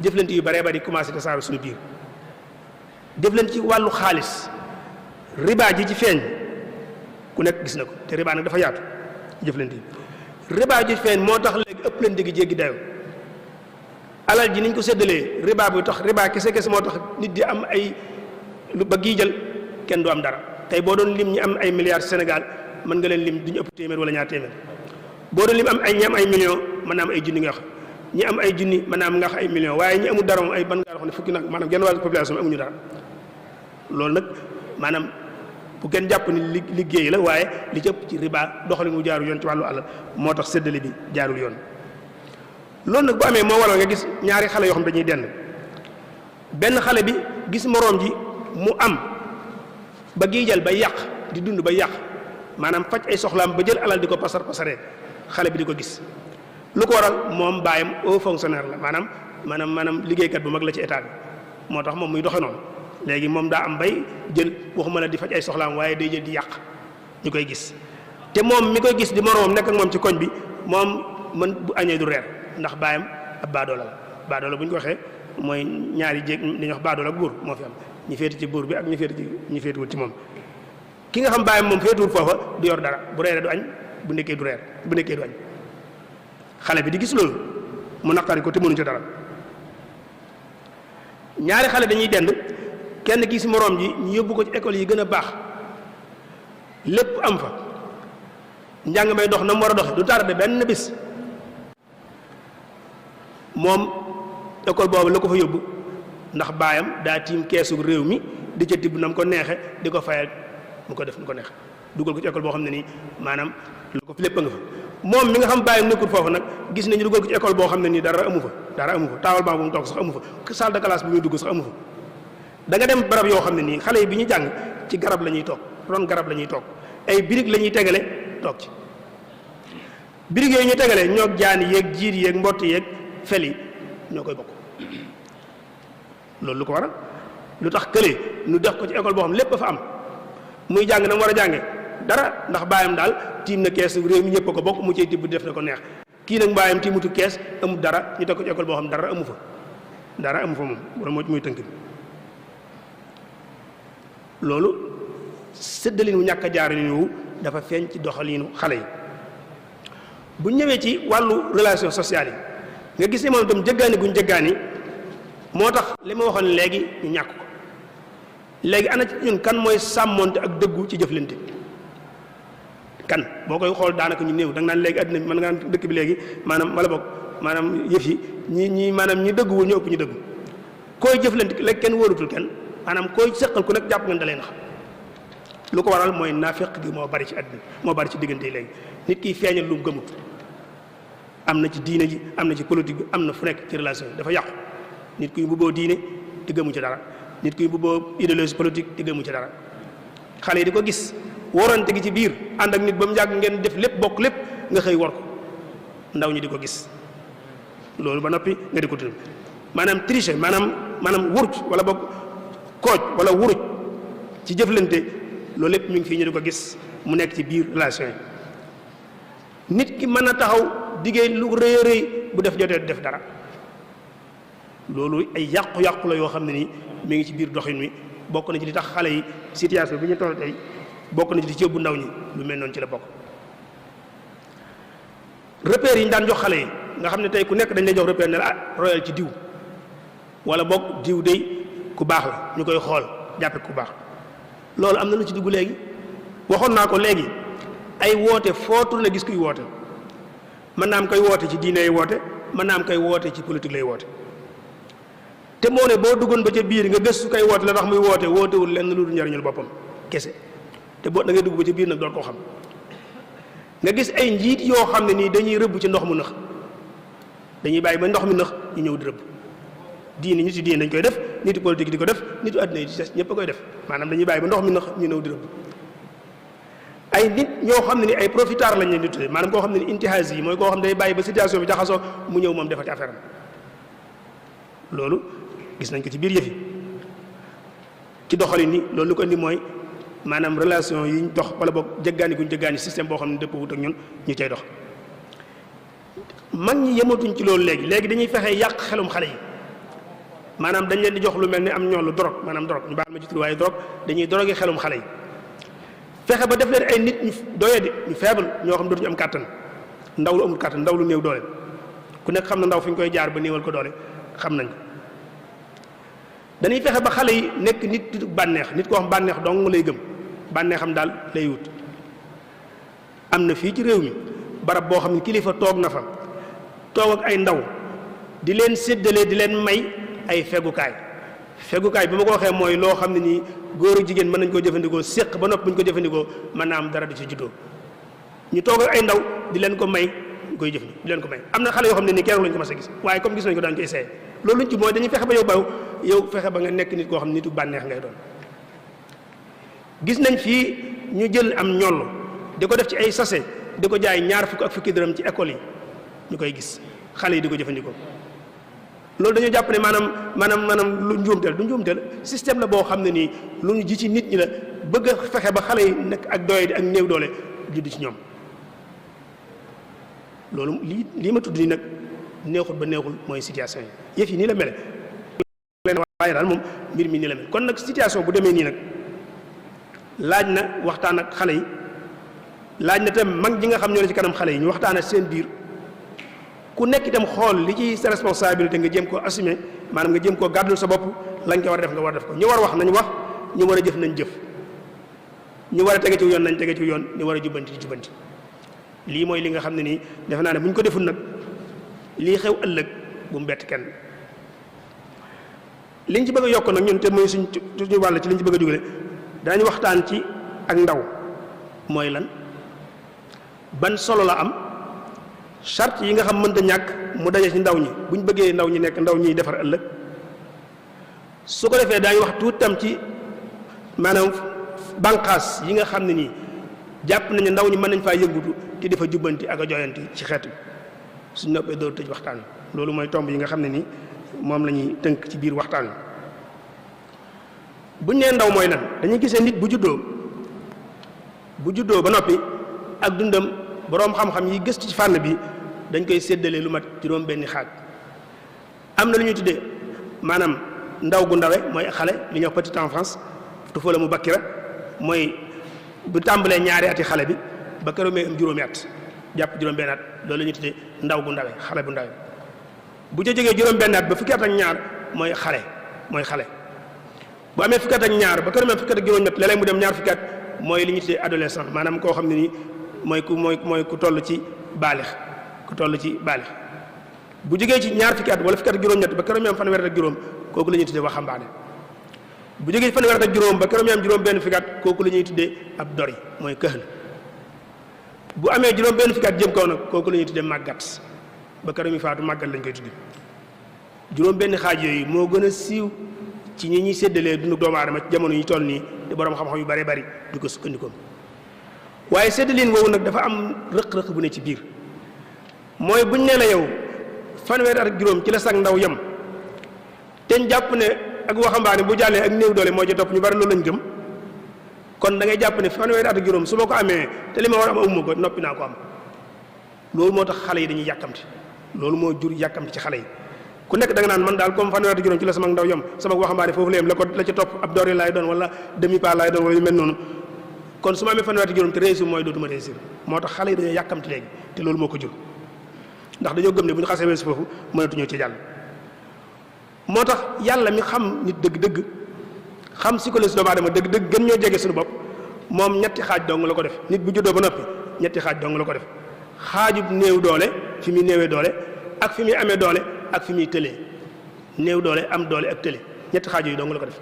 [SPEAKER 2] jëflante yu baree bari commencé tasaaroo suñu biir jëflante ci wàllu xaalis riba ji ci feeñ ku nekk gis na ko te riba nag dafa yaatu jëflante yi riba ji ci feeñ moo tax léegi ëpplante gi jéggi dayoo alal ji niñ ko séddalee riba bi tax riba kese moo tax nit di am ay lu ba gii jël kenn du am dara tey boo doon lim ñi am ay milliards Sénégal mën nga leen lim duñu ëpp téeméer wala ñaar téeméer boo doon lim am ay ñi am ay millions mën naa am ay junni nga wax ñi am ay junni mën naa am nga wax ay millions waaye ñi amul dara moom ay ban ngaa wax ne fukki nag maanaam genn wàllu population bi amuñu dara loolu nag maanaam bu kenn jàpp ni liggéey la waaye li ci ëpp ci riba doxalin wu jaarul yoon ci wàllu alal moo tax séddale bi jaarul yoon loolu nag bu amee moo waral nga gis ñaari xale yoo xam dañuy dend benn xale bi gis moroom ji mu am ba giijal ba yàq di dund ba yàq maanaam faj ay soxlaam ba jël alal di ko pasaree xale bi di ko gis lu ko waral moom baayam haut fonctionnaire la maanaam liggéeykat bu mag la ci état bi moo tax moom muy doxe noonu léegi moom daa am bay jël waxuma la di faj ay soxlaam waaye day jël di yàq ñu koy gis te moom mi koy gis di moroom nekk ak moom ci koñ bi moom mën bu añee du reer ndax baayam ab baadoola la baadoola bu ñu ko waxee mooy ñaari jéeg li ñuy wax baadoola ak buur moo fi am ñi féeti ci buur bi ak ñi féetiwul ci moom ki nga xam baayam moom féetiwul foofa du yor dara bu reeree du añ bu nekkee du reer bu nekkee du añ xale bi di gis loolu mu naqari ko te mënu ci dara ñaari xale dañuy dend kenn gis moroom ji ñu yóbbu ko ci école yi gën a baax lépp am fa njàng may dox na mu war a doxe du tardé benn bis moom école boobu la ko fa yóbbu ndax baayam daa tiim keesu réew mi di ca tibb na mu ko neexe di ko fayal mu ko def nu ko neexe dugal ko ci école boo xam ne nii maanaam lu ko fi lépp a nga fa moom mi nga xam baayam nekkul foofu nag gis nañu dugal ko ci école boo xam ne nii dara amu fa taawal baa bu mu toog sax amu fa salle de classe bi muy dugg sax amu fa da nga dem barab yoo xam ne nii xale yi bi ñu jàng ci garab la ñuy toog ron garab la ñuy toog ay birig la ñuy tegale toog ci birig yooyu ñuy tegale ñoo jaani yeeg jiir yeeg mbott yeeg fel yi ñoo koy bokk loolu lu ko waral lu tax kële nu def ko ci école boo xam lépp fa am muy jàng na mu war a jànge dara ndax baayam daal tiim na kees réew mi ñëpp a ko bokk mu cay tibb def na ko neex kii nag baayam tiimutu kees amul dara ñu teg ko ci école boo xam dara amu fa moom wala moo muy tënk bi loolu séddalin wu ñàkk a jaaralin wu dafa feeñ ci doxalinu xale yi bu ñëwee ci wàllu relation sociale yi nga gis ne moom itam jëggaani guñ jëggaani moo tax li ma waxoon léegi ñu ñàkk ko léegi ana ci ñun kan mooy sàmmonte ak dëggu ci jëflante kan boo koy xool daanaka ñu néew da nga naan léegi àddina bi mën nga naan dëkk bi léegi maanaam wala boog maanaam yëf yi ñi maanaam ñi dëgguwul ñu ëpp ñu dëggu koy jëflante léegi kenn wóorutul kenn maanaam koy seqal ku nekk jàpp nga da leen xam lu ko waral mooy naafeq gi moo bari ci àddina moo bari ci diggante yi léegi nit kiy feeñal lu mu gëmut am na ci diine ji am na ci politique bi am na fu nekk ci relation yi dafa yàqu nit kuy mbubboo diine di gëmu ci dara nit kuy mbubboo idéologie politique di gëmu ci dara xale yi di ko gis warante gi ci biir ànd ak nit ba mu yàgg ngeen def lépp bokk lépp nga xëy war ko ndaw ñi di ko gis loolu ba noppi nga di ko tudd maanaam tricher maanaam wuruj wala boog kooj wala wuruj ci jëflante loolu lépp mi ngi fii ñu di ko gis mu nekk ci biir relation yi nit ki mën a taxaw diggee lu rëy a rëy bu def jotee def dara loolu ay yàqu-yàqu la yoo xam ne nii mi ngi ci biir doxin wi bokk na ci li tax xale yi situation bi ñu toll tey bokk na ci li ci yóbbu ndaw ñi lu mel noonu ci la bokk repères yi ñu daan jox xale yi nga xam ne tey ku nekk dañ lay jox repère ne la royal ci diw wala boog diw day ku baax la ñu koy xool jàppe ku baax loolu am na lu ci dugg léegi waxoon naa ko léegi ay woote foo tourné gis kuy woote mën naa am koy woote ci diine lay woote, mën naa am koy woote ci politique lay woote. te moo ne boo duggoon ba ca biir nga gëstu koy woote la tax muy woote wootewul lenn lu dul njariñul boppam kese, te boo da ngay dugg ba ca biir nag doon koo xam. nga gis ay njiit yoo xam ne nii dañuy rëbb ci ndox mu nëx, dañuy bàyyi ba ndox mi nëx ñu ñëw di rëbb. diine nit yi diine dañ koy def, nit politique di ko def, nitu àddina yi ci des ñëpp a koy def, maanaam dañuy bàyyi ba ndox mi nëx ñu ñëw di rëbb. ay nit ñoo xam ne ni ay profiteurs lañ leen di tuddee, maanaam koo xam ne ni intihaas yi mooy koo xam ne day bàyyi ba situation bi jaxasoo mu ñëw moom defati affaire am. loolu gis nañ ko ci biir yëf yi ci doxalin ni loolu lu ko indi mooy maanaam relation yi ñu dox wala boog jëggaani guñ jëggaani système boo xam ne dëpp wut ak ñun ñu cay dox. mag ñi yematuñ ci loolu léegi dañuy fexe yàq xelum xale yi, maanaam dañ leen di jox lu mel ni am ñoolu drogue, maanaam drogue ñu baal ma ci tur waaye drogue dañuy drogué xelum xale yi. fexe ba def leen ay nit ñu doyadi ñu faible ñoo xam dootuñu am kàttan, ndaw lu amul kàttan, ndaw lu néew doole. ku nekk xam na ndaw fi ñu koy jaar ba néewal ko doole xam nañ ko. dañuy fexe ba xale yi nekk nit bànneex, nit koo xam bànneex dong lay gëm, bànneexam daal lay wut. am na fii ci réew mi barab boo xam ne kilifa toog na fa toog ak ay ndaw di leen séddale di leen may ay fegukaay. fegukaay bi ma ko waxee mooy loo xam ne nii góor ak jigéen mën nañ koo jëfandikoo séq ba noppi bu ñu ko jëfandikoo mën naa am dara du ci juddoo. ñu toog ak ay ndaw di leen ko may ñu koy jëfandikoo di leen ko may. am na xale yoo xam ne nii keroog lañ ko mas a gis waaye comme gis nañ ko daañu ko essayé. loolu luñ ci mooy dañuy fexe ba yow fexe ba nga nekk nit koo xam ne nitu bànneex ngay doon. gis nañ fii ñu jël am ñoll di ko def ci ay sachet di ko jaay ñaar fukk ak fukki dërëm ci école yi ñu koy gis xale yi di ko jëfandikoo. loolu dañoo jàpp ne maanaam lu njuumteel du njuumteel système la boo xam ne nii lu ñu ji ci nit ñi la bëgg a fexe ba xale yi nekk ak doye di ak néew doole judd ci ñoom. loolu lii ma tudd nii nag neexul ba neexul mooy situation yi yëf yi nii la mele leen waaye daal moom mbir mi nii la mel. kon nag situation bu demee nii nag laaj na waxtaan ak xale yi, laaj na tam mag ñi nga xam ñoo ne ci kanam xale yi ñu waxtaan ak seen biir. ku nekk itam xool li ci sa responsabilité nga jéem koo assumer, maanaam nga jéem koo gàddul sa bopp lañ ko war a def nga war a def ko. ñu war a wax nañ wax, ñu war a jëf nañ jëf, ñu war a tege ci yoon nañ tege ci yoon, ñu war a jubbanti di jubbanti. lii mooy li nga xam ne nii defe naa ne bu ñu ko deful nag lii xew ëllëg bu mu bett kenn. liñ ci bëgg a yokk nag ñun te mooy suñu wàll ci liñ ci bëgg a dugale daañu waxtaan ci ak ndaw mooy lan, ban solo la am. charte yi nga xam mënta ñàkk mu daje ci ndaw ñi bu ñu bëggee ndaw ñi nekk ndaw ñiy defar ëllëg. su ko defee daañu wax tuuti tam ci maanaam bànqaas yi nga xam ne nii jàpp nañu ndaw ñi mën nañ faa yëngutu te dafa jubbanti ak a joyanti ci xeet bi suñ noppee door tëj waxtaan wi. loolu mooy tomb yi nga xam ne nii moom la ñuy tënk ci biir waxtaan wi. buñ nee ndaw mooy lan dañuy gisee nit bu juddoo ba noppi ak dundam boroom xam-xam yi gëstu ci fànn bi dañ koy séddale lu mat juróom benni xaaj. am na lu ñuy tuddee maanaam ndaw gu ndawe mooy xale li ñuy wax petite enfance tufala mu bakkira mooy bu tàmbalee ñaari ati xale bi ba keroog may am juróomi at jàpp juróom benn at loolu la ñuy tuddee ndaw gu ndawe xale bu ndawe. bu ca jógee juróom benn at ba fukki at ak ñaar mooy xale bu amee fukki at ak ñaar ba keroog may fukki at ak juróomi at léeg-léeg mu dem ñaar fukki at mooy li ñuy tuddee adolescent, maanaam koo xam ne nii mooy ku toll ci baalix bu jógee ci ñaar fukki at wala fukki at ak juróom-ñett ba keroog mi am fanweer ak juróom kooku la ñuy tuddee waxambaane. bu jógee ci fanweer ak juróom ba keroog mi am juróom benn fukki at kooku la ñuy tuddee ab dori mooy këhl. bu amee juróom benn fukki at jëm kaw nag kooku la ñuy tuddee màggat ba keroog mi faatu màggat lañ koy tuddee. juróom benn xaaj yooyu moo gën a siiw ci ñi ñuy séddalee dundu doomu aadama ci jamono yi toll nii te borom xam-xam yu bari di ko sukkandikoo. waaye séddalin woowu nag dafa am rëq-rëq bu ne ci biir mooy buñ nee la yow fanweeri at ak juróom ci la sag ndaw yem te ñu jàpp ne ak waxambaane bu jàllee ak néew doole moo ci topp ñu bari loolu lañ gëm. kon da ngay jàpp ne fanweeri at ak juróom su ma ko amee te li ma war a am amuma ko noppi naa ko am. loolu moo tax xale yi dañuy yàkkamti, loolu moo jur yàkkamti ci xale yi. ku nekk da nga naan man daal comme fanweeri at ak juróom ci la sama ndaw yem sama waxambaane foofu la yem la ca topp ab doori laay doon wala demi pas laay doon wala yu mel noonu. kon su ma amee fanweeri at ak juróom te réussir mooy dootuma réussir. moo tax xale yi dañoo yàkkamti léegi te loolu moo ko jur ndax dañoo gëm ne bu ñu xasee weesu foofu mënatuñoo ci jàll. moo tax yàlla mi xam nit dëgg-dëgg xam psychologie doomu aadama dëgg-dëgg gën ñoo jege suñu bopp moom ñetti xaaj dong la ko def. nit bu juddoo ba noppi ñetti xaaj dong la ko def. xaajub néew doole fi muy néewee doole ak fi muy amee doole ak fi muy tëlee néew doole am doole ak tële ñetti xaaj yooyu dong la ko def.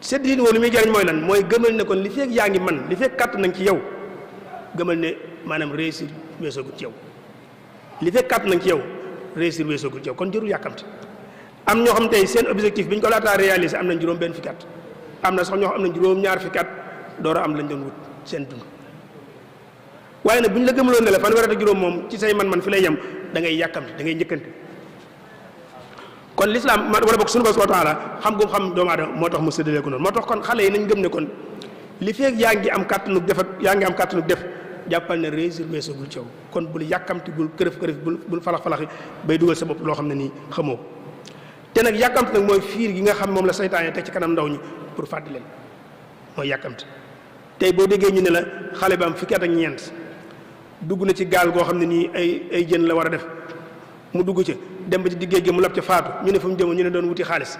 [SPEAKER 2] séddalin woo li muy jariñ mooy lan mooy gëmal ne kon li fekk yaa ngi man li fekk kàtt nañ ci yow gëmal ne maanaam réussir weesoogut ci yow li fekk kàtt nañ ci yow réussir weesoogut ci yow kon jërul yàkkamti. am ñoo xam tey seen objectif bi ñu ko laataa réaliser am nañ juróom benn fukki at am na sax ñoo xam am nañ juróom ñaar fukki at door a am lañ doon wut seen dund waaye nag bu ñu la gëmaloon ne la fanweer ak juróom moom ci say man-man fi lay yem da ngay yàkkamti da ngay njëkkante. kon l'islam wala bokk suñu borom subhanahu wa ta'ala xam gu xam doomu aadama moo tax mu séddalee ko noonu moo tax kon xale yi nañ gëm ne kon li feeg yaa ngi am kàttanug def ak yaa ngi am kàttanug def jàppal ne réussir weesagul ci yow kon bul yàkkamti bul kërëf bul falax-falaxi bay dugal sa bopp loo xam ne nii xamoo te nag yàkkamti nag mooy fiir gi nga xam moom la saytaane teg ci kanam ndaw ñi pour fàtte leen mooy yàkkamti. tey boo déggee ñu ne la xale bi am fukki at ak ñeent dugg na ci gaal goo xam ne nii ay jën la war a def mu dugg ci dem ba ci diggéej gi mu lab ca faatu ñu ne fu mu jëmoon ñu ne doon wuti xaalis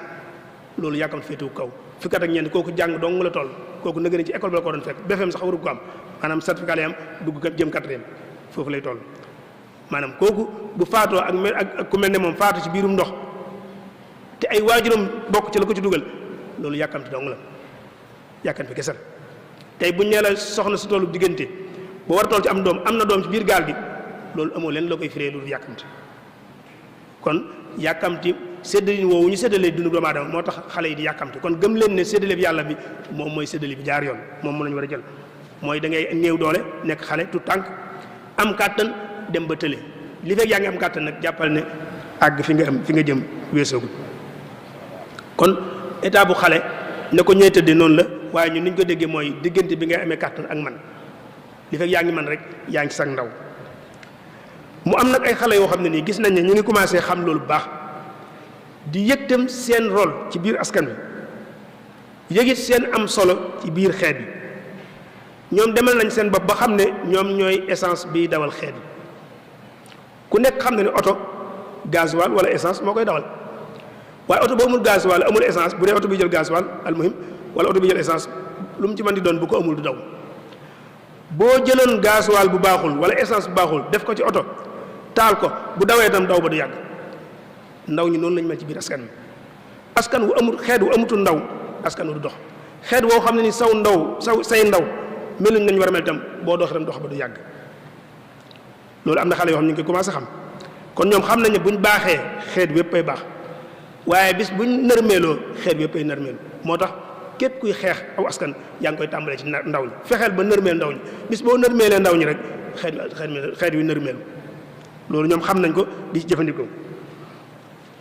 [SPEAKER 2] loolu yàkkamti féetu kaw fukki at ak ñeent kooku jàng dong la toll kooku na gën ci école ba la ko doon fekk BFEM sax waru ko am maanaam certificat lay am dugg jëm 4e foofu lay toll maanaam kooku bu faatoo ak ku mel ne moom faatu ci biirum ndox te ay waajuram bokk ci la ko ci dugal loolu yàkkamti dong la yàkkamti kese la tey buñ nee la soxna si tollu diggante boo war a toll ci am doom am na doom ci biir gaal gi loolu amoo leen loo koy firee loolu yàkkamti kon yàkkamti séddalin woowu ñu séddalee dundu doomu aadama moo tax xale yi di yàkkamti kon gëm leen ne séddale bi yàlla bi moom mooy séddale bi jaar yoon moom lañu war a jël mooy da ngay néew doole nekk xale tout tànk am kàttan dem ba tële li fekk yaa ngi am kàttan nag jàppal ne àgg fi nga jëm weesoogu kon état bu xale ne ko ñooy tëddee noonu la waaye ñun ni ñu ko déggee mooy diggante bi ngay amee kàttan ak man li fekk yaa ngi man rek yaa ngi ci sag ndaw mu am nag ay xale yoo xam ne nii gis nañ ne ñu ngi commencé xam loolu bu baax di yëg tam seen rôle ci biir askan wi yëgit seen am solo ci biir xeet bi ñoom demal nañ seen bopp ba xam ne ñoom ñooy essence biy dawal xeet bi ku nekk xam ne ne oto gasoil wala essence moo koy dawal waaye oto boo amul gasoil amul essence bu dee oto bi jël gasoil almuhim wala oto bi jël essence lu mu ci mën di doon bu ko amul du daw boo jëloon gasoil bu baaxul wala essence bu baaxul def ko ci oto taal ko bu dawee itam daw ba du yàgg ndaw ñi noonu lañ mel ci biir askan wi askan wu amul xeet wu amutul ndaw askan wu du dox xeet woo xam ne ni say ndaw meluñ nañ war a mel itam boo dox itam dox ba du yàgg loolu am na xale yoo xam ne ñu ngi koy commencé xam kon ñoom xam nañ ne buñ baaxee xeet wépp ay baax waaye bis buñ nërmeeloo xeet wépp ay nërmeelu moo tax képp kuy xeex aw askan yaa ngi koy tàmbalee ci ndaw ñi fexeel ba nërmeel ndaw ñi bis boo nërmeelee ndaw ñi rek xeet wi nërmeelu loolu ñoom xam nañ ko di ci jëfandikoo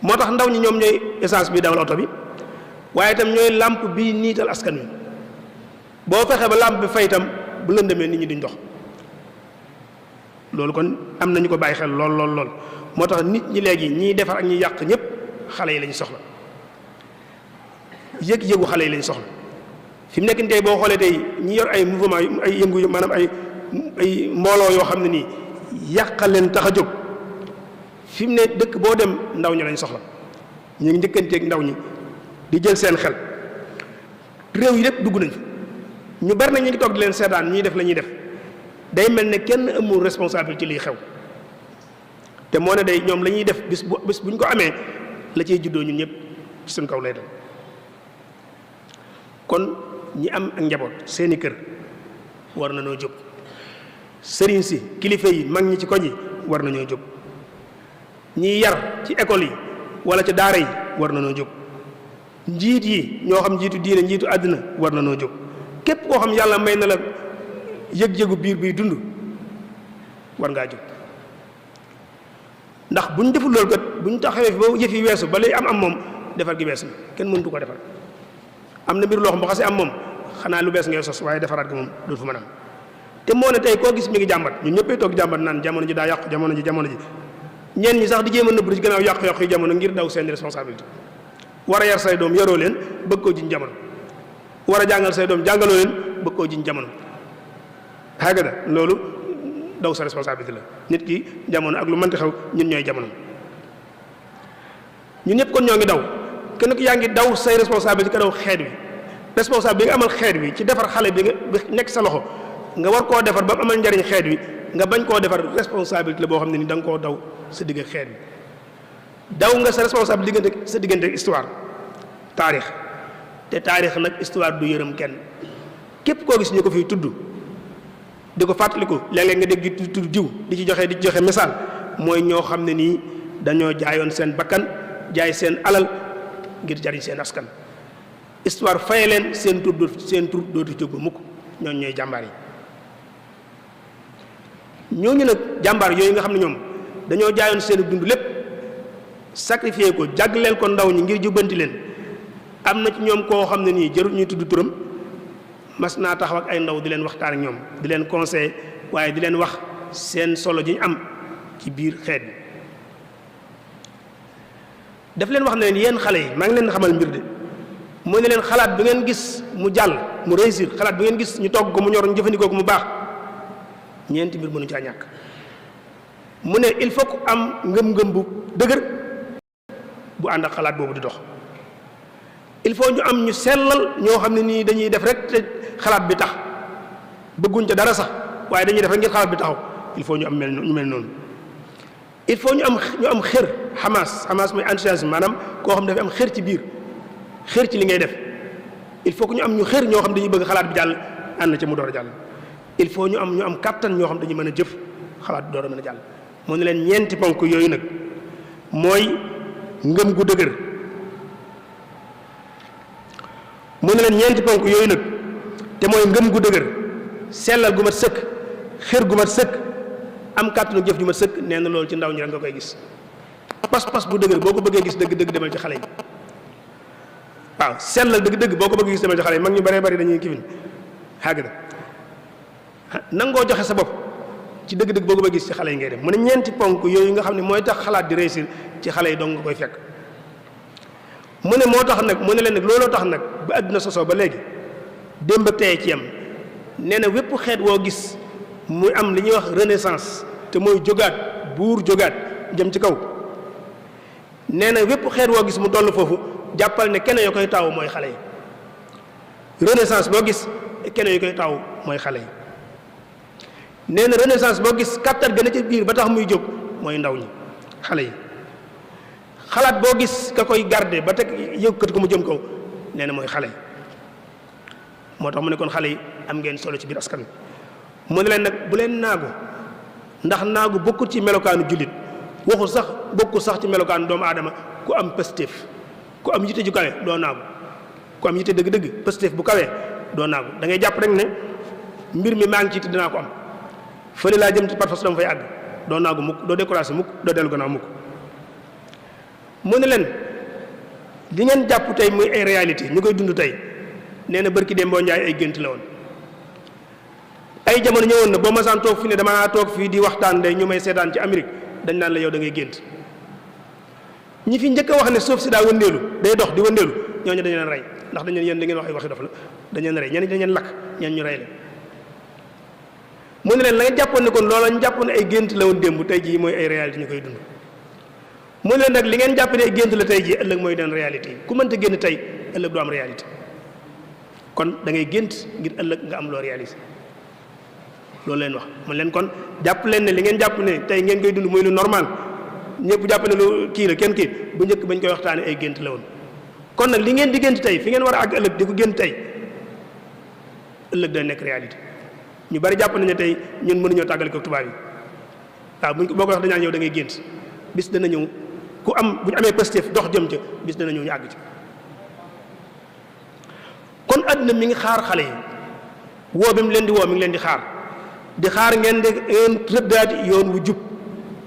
[SPEAKER 2] moo tax ndaw ñi ñoom ñooy essence bi dawal oto bi waaye itam ñooy làmp bi niital askan wi boo fexee ba làmp bi fay itam bu lëndëmee nit ñi duñ dox loolu kon am nañu ko bàyyi xel lool moo tax nit ñi léegi ñiy defar ak ñiy yàq ñëpp xale yi lañu soxla yëg-yëgu xale yi lañu soxla fi mu nekk nii tey boo xoolee tey ñi yor ay mouvement ay yëngu maanaam ay mbooloo yoo xam ne nii yàqal leen tax a jóg fi mu ne dëkk boo dem ndaw ñi lañ soxla ñu ngi njëkkanteeg ndaw ñi di jël seen xel réew yi lépp dugg nañ fa ñu bari na ñu ngi toog di leen seetaan ñuy def la ñuy def day mel ne kenn amul responsabilité ci liy xew te moo ne day ñoom la ñuy def bis bu ñu ko amee la ciy juddoo ñun ñëpp ci suñ kaw lay dal kon ñi am ak njaboot seeni kër war na noo jóg sëriñ si kilifa yi mag ñi ci koñ yi war nañoo jóg ñiy yar ci école yi wala ci daara yi war nañoo jóg njiit yi ñoo xam njiitu diine njiitu àddina war nañoo jóg képp koo xam yàlla may na la yëg-yëgu biir biy dund war ngaa jóg ndax bu ñu deful loolu kat bu ñu taxawee fi ba yëf yi weesu ba lay am moom defar gi weesu kenn mëntu ko defar am na mbir loo xam ba xasee am moom xanaa lu bees ngay sos waaye defaraat gi moom dootu fa mën a am te moo ne tey koo gis mi ngi jàmbat ñun ñëppay toog jàmbat naan jamono ji daa yàqu jamono ji ñenn ñi sax di jéem a nëbb ci gannaaw yàqu-yàqu yi jamono ngir daw seen responsabilité war a yar say doom yaroo leen bëgg koo jiñ jamono war a jàngal say doom jàngaloo leen bëgg koo jiñ jamono xaagada loolu daw sa responsabilité la nit ki jamono ak lu mënti xew ñun ñooy jamono ñun ñëpp kon ñoo ngi daw kenn ku yaa ngi daw say responsabilité ka daw xeet wi responsable bi nga amal xeet wi ci defar xale bi nga nekk sa loxo nga war koo defar ba mu amal njariñ xeet wi nga bañ koo defar responsabilité la boo xam ne ni da nga koo daw sa digg ak xeet bi daw nga sa responsable sa diggante ak histoire taarix te taarix nag histoire du yërëm kenn képp koo gis ñu ko fiy tudd di ko fàttaliku léeg-léeg nga dégg di tudd diw di ci joxe misaal mooy ñoo xam ne nii dañoo jaayoon seen bakkan jaay seen alal ngir jariñ seen askan histoire faye leen seen tur dootu jóg ba mukk ñooñu ñooy jàmbaar yi ñooñu nag jàmbaar yooyu nga xam ne ñoom dañoo jaayoon seen dund lépp sacrifié ko jagleel ko ndaw ñi ngir jubbanti leen am na ci ñoom koo xam ne nii jarul ñuy tudd turam mas naa taxaw ak ay ndaw di leen waxtaan ak ñoom di leen conseiller waaye di leen wax seen solo ji ñu am ci biir xeet bi daf leen wax ne leen yéen xale yi maa ngi leen xamal mbir de mooy ne leen xalaat bi ngeen gis mu jàll mu réussir xalaat bi ngeen gis ñu togg ko mu ñor ñu jëfandikoo ko mu baax ñeenti mbir mënu caa ñàkk mu ne il faut que am ngëm-ngëm bu dëgër bu ànd ak xalaat boobu di dox il faut ñu am ñu sellal ñoo xam ne nii dañuy def rek te xalaat bi tax bëgguñ ca dara sax waaye dañuy def rek ngir xalaat bi taxaw il faut ñu am ñu mel noonu il faut ñu am xër xamaas mooy enthousiasme maanaam koo xam ne dafa am xër ci biir xër ci li ngay def il faut que ñu am ñu xër ñoo xam dañuy bëgg xalaat bi jàll ànd ca mu door a jàll il faut ñu am kàttan ñoo xam dañuy mën a jëf xalaat bi door a mën a jàll moo ne leen ñeenti ponk yooyu nag mooy ngëm gu dëgër mu ne leen ñeenti ponk yooyu nag te mooy ngëm gu dëgër sellal gu mat sëkk xër gu mat sëkk am kàttanu jëf ju mat sëkk nee na loolu ci ndaw ñi rek nga koy gis pas-pas bu dëgër boo ko bëggee gis dëgg-dëgg demal ci xale yi waaw sellal dëgg-dëgg boo ko bëggee gis demal ci xale yi mag ñu baree bari dañuy kifin xàgg na nangoo joxe sa bopp ci dëgg-dëgg boo ko bëggee gis ci xale yi ngay dem mu ne ñeenti ponk yooyu nga xam ne mooy tax xalaat di réussir ci xale yi dong nga koy fekk mu ne moo tax nag mu ne leen nag looloo tax nag ba àdduna sosoo ba léegi démb ak tey ci yam nee na wépp xeet woo gis muy am li ñuy wax renaissance te mooy jógaat buur jógaat jëm ci kaw nee na wépp xeet woo gis mu toll foofu jàppal ne kenn yoo koy taaw mooy xale yi renaissance boo gis kenn yoo koy taaw mooy xale yi nee na renaissance boo gis kàttan gën a ci biir ba tax muy jóg mooy ndaw ñi xale yi xalaat boo gis ka koy garde ba teg yëkkati ko mu jëm kaw nee na mooy xale yi moo tax mu ne kon xale yi am ngeen solo ci biir askan wi mu ne leen nag bu leen naagu ndax naagu bokkul ci melokaanu jullit waxul sax bokkul sax ci melokaanu doomu aadama ku am pëstéef ku am yitte ju kawe doo naagu ku am yitte dëgg-dëgg pëstéef bu kawee doo naagu da ngay jàpp rek ne mbir mi maa ngi ci te dinaa ko am fële laa jëm ci par force dama fay àgg doo naagu mukk doo découragé mukk doo dellu gannaaw mukk mu ne leen li ngeen jàpp tey muy ay réalité ñu koy dund tey nee na barki Demba Njaay ay gént la woon ay jamono ñëwoon na boo masaan toog fi ne damaa toog fii di waxtaan day ñu may seetaan ci Amérique dañ naan la yow da ngay gént ñi fi njëkk a wax ne suuf si daa wëndeelu day dox di wëndeelu ñooñu dañu leen rey ndax dañu yéen da ngeen wax ay waxi dof la dañu leen rey ñenn dañu leen lakk ñenn ñu rey leen mu ne leen la nga jàppoon ne kon loola ñu jàppoon ne ay gént la woon démb tey jii mooy ay réalité ñu koy dund mu ne leen nag li ngeen jàpp ne ay gént la tey jii ëllëg mooy doon réalité yi ku mënta génn tey ëllëg du am réalité kon da ngay gént ngir ëllëg nga am loo réalisé loolu leen wax mu leen kon jàpp leen ne li ngeen jàpp ne tey ngeen koy dund muy lu normal ñëpp jàpp ne lu kii la kenn kii bu njëkk bañ koy waxtaane ay gént la woon kon nag li ngeen di gént tey fi ngeen war a àgg ëllëg di ko gént tey ëllëg day nekk réalité ñu bari jàpp nañ ne tey ñun mënuñoo tàggale ko tubaab yi waaw boo ko wax dañaa ñëw da ngay gént bis dana ñëw ku am bu ñu amee positif dox jëm ca bis dana ñëw ñu àgg ci kon àdduna mi ngi xaar xale yi woo bi mu leen di woo mi ngi leen di xaar ngeen rëddaati yoon wu jub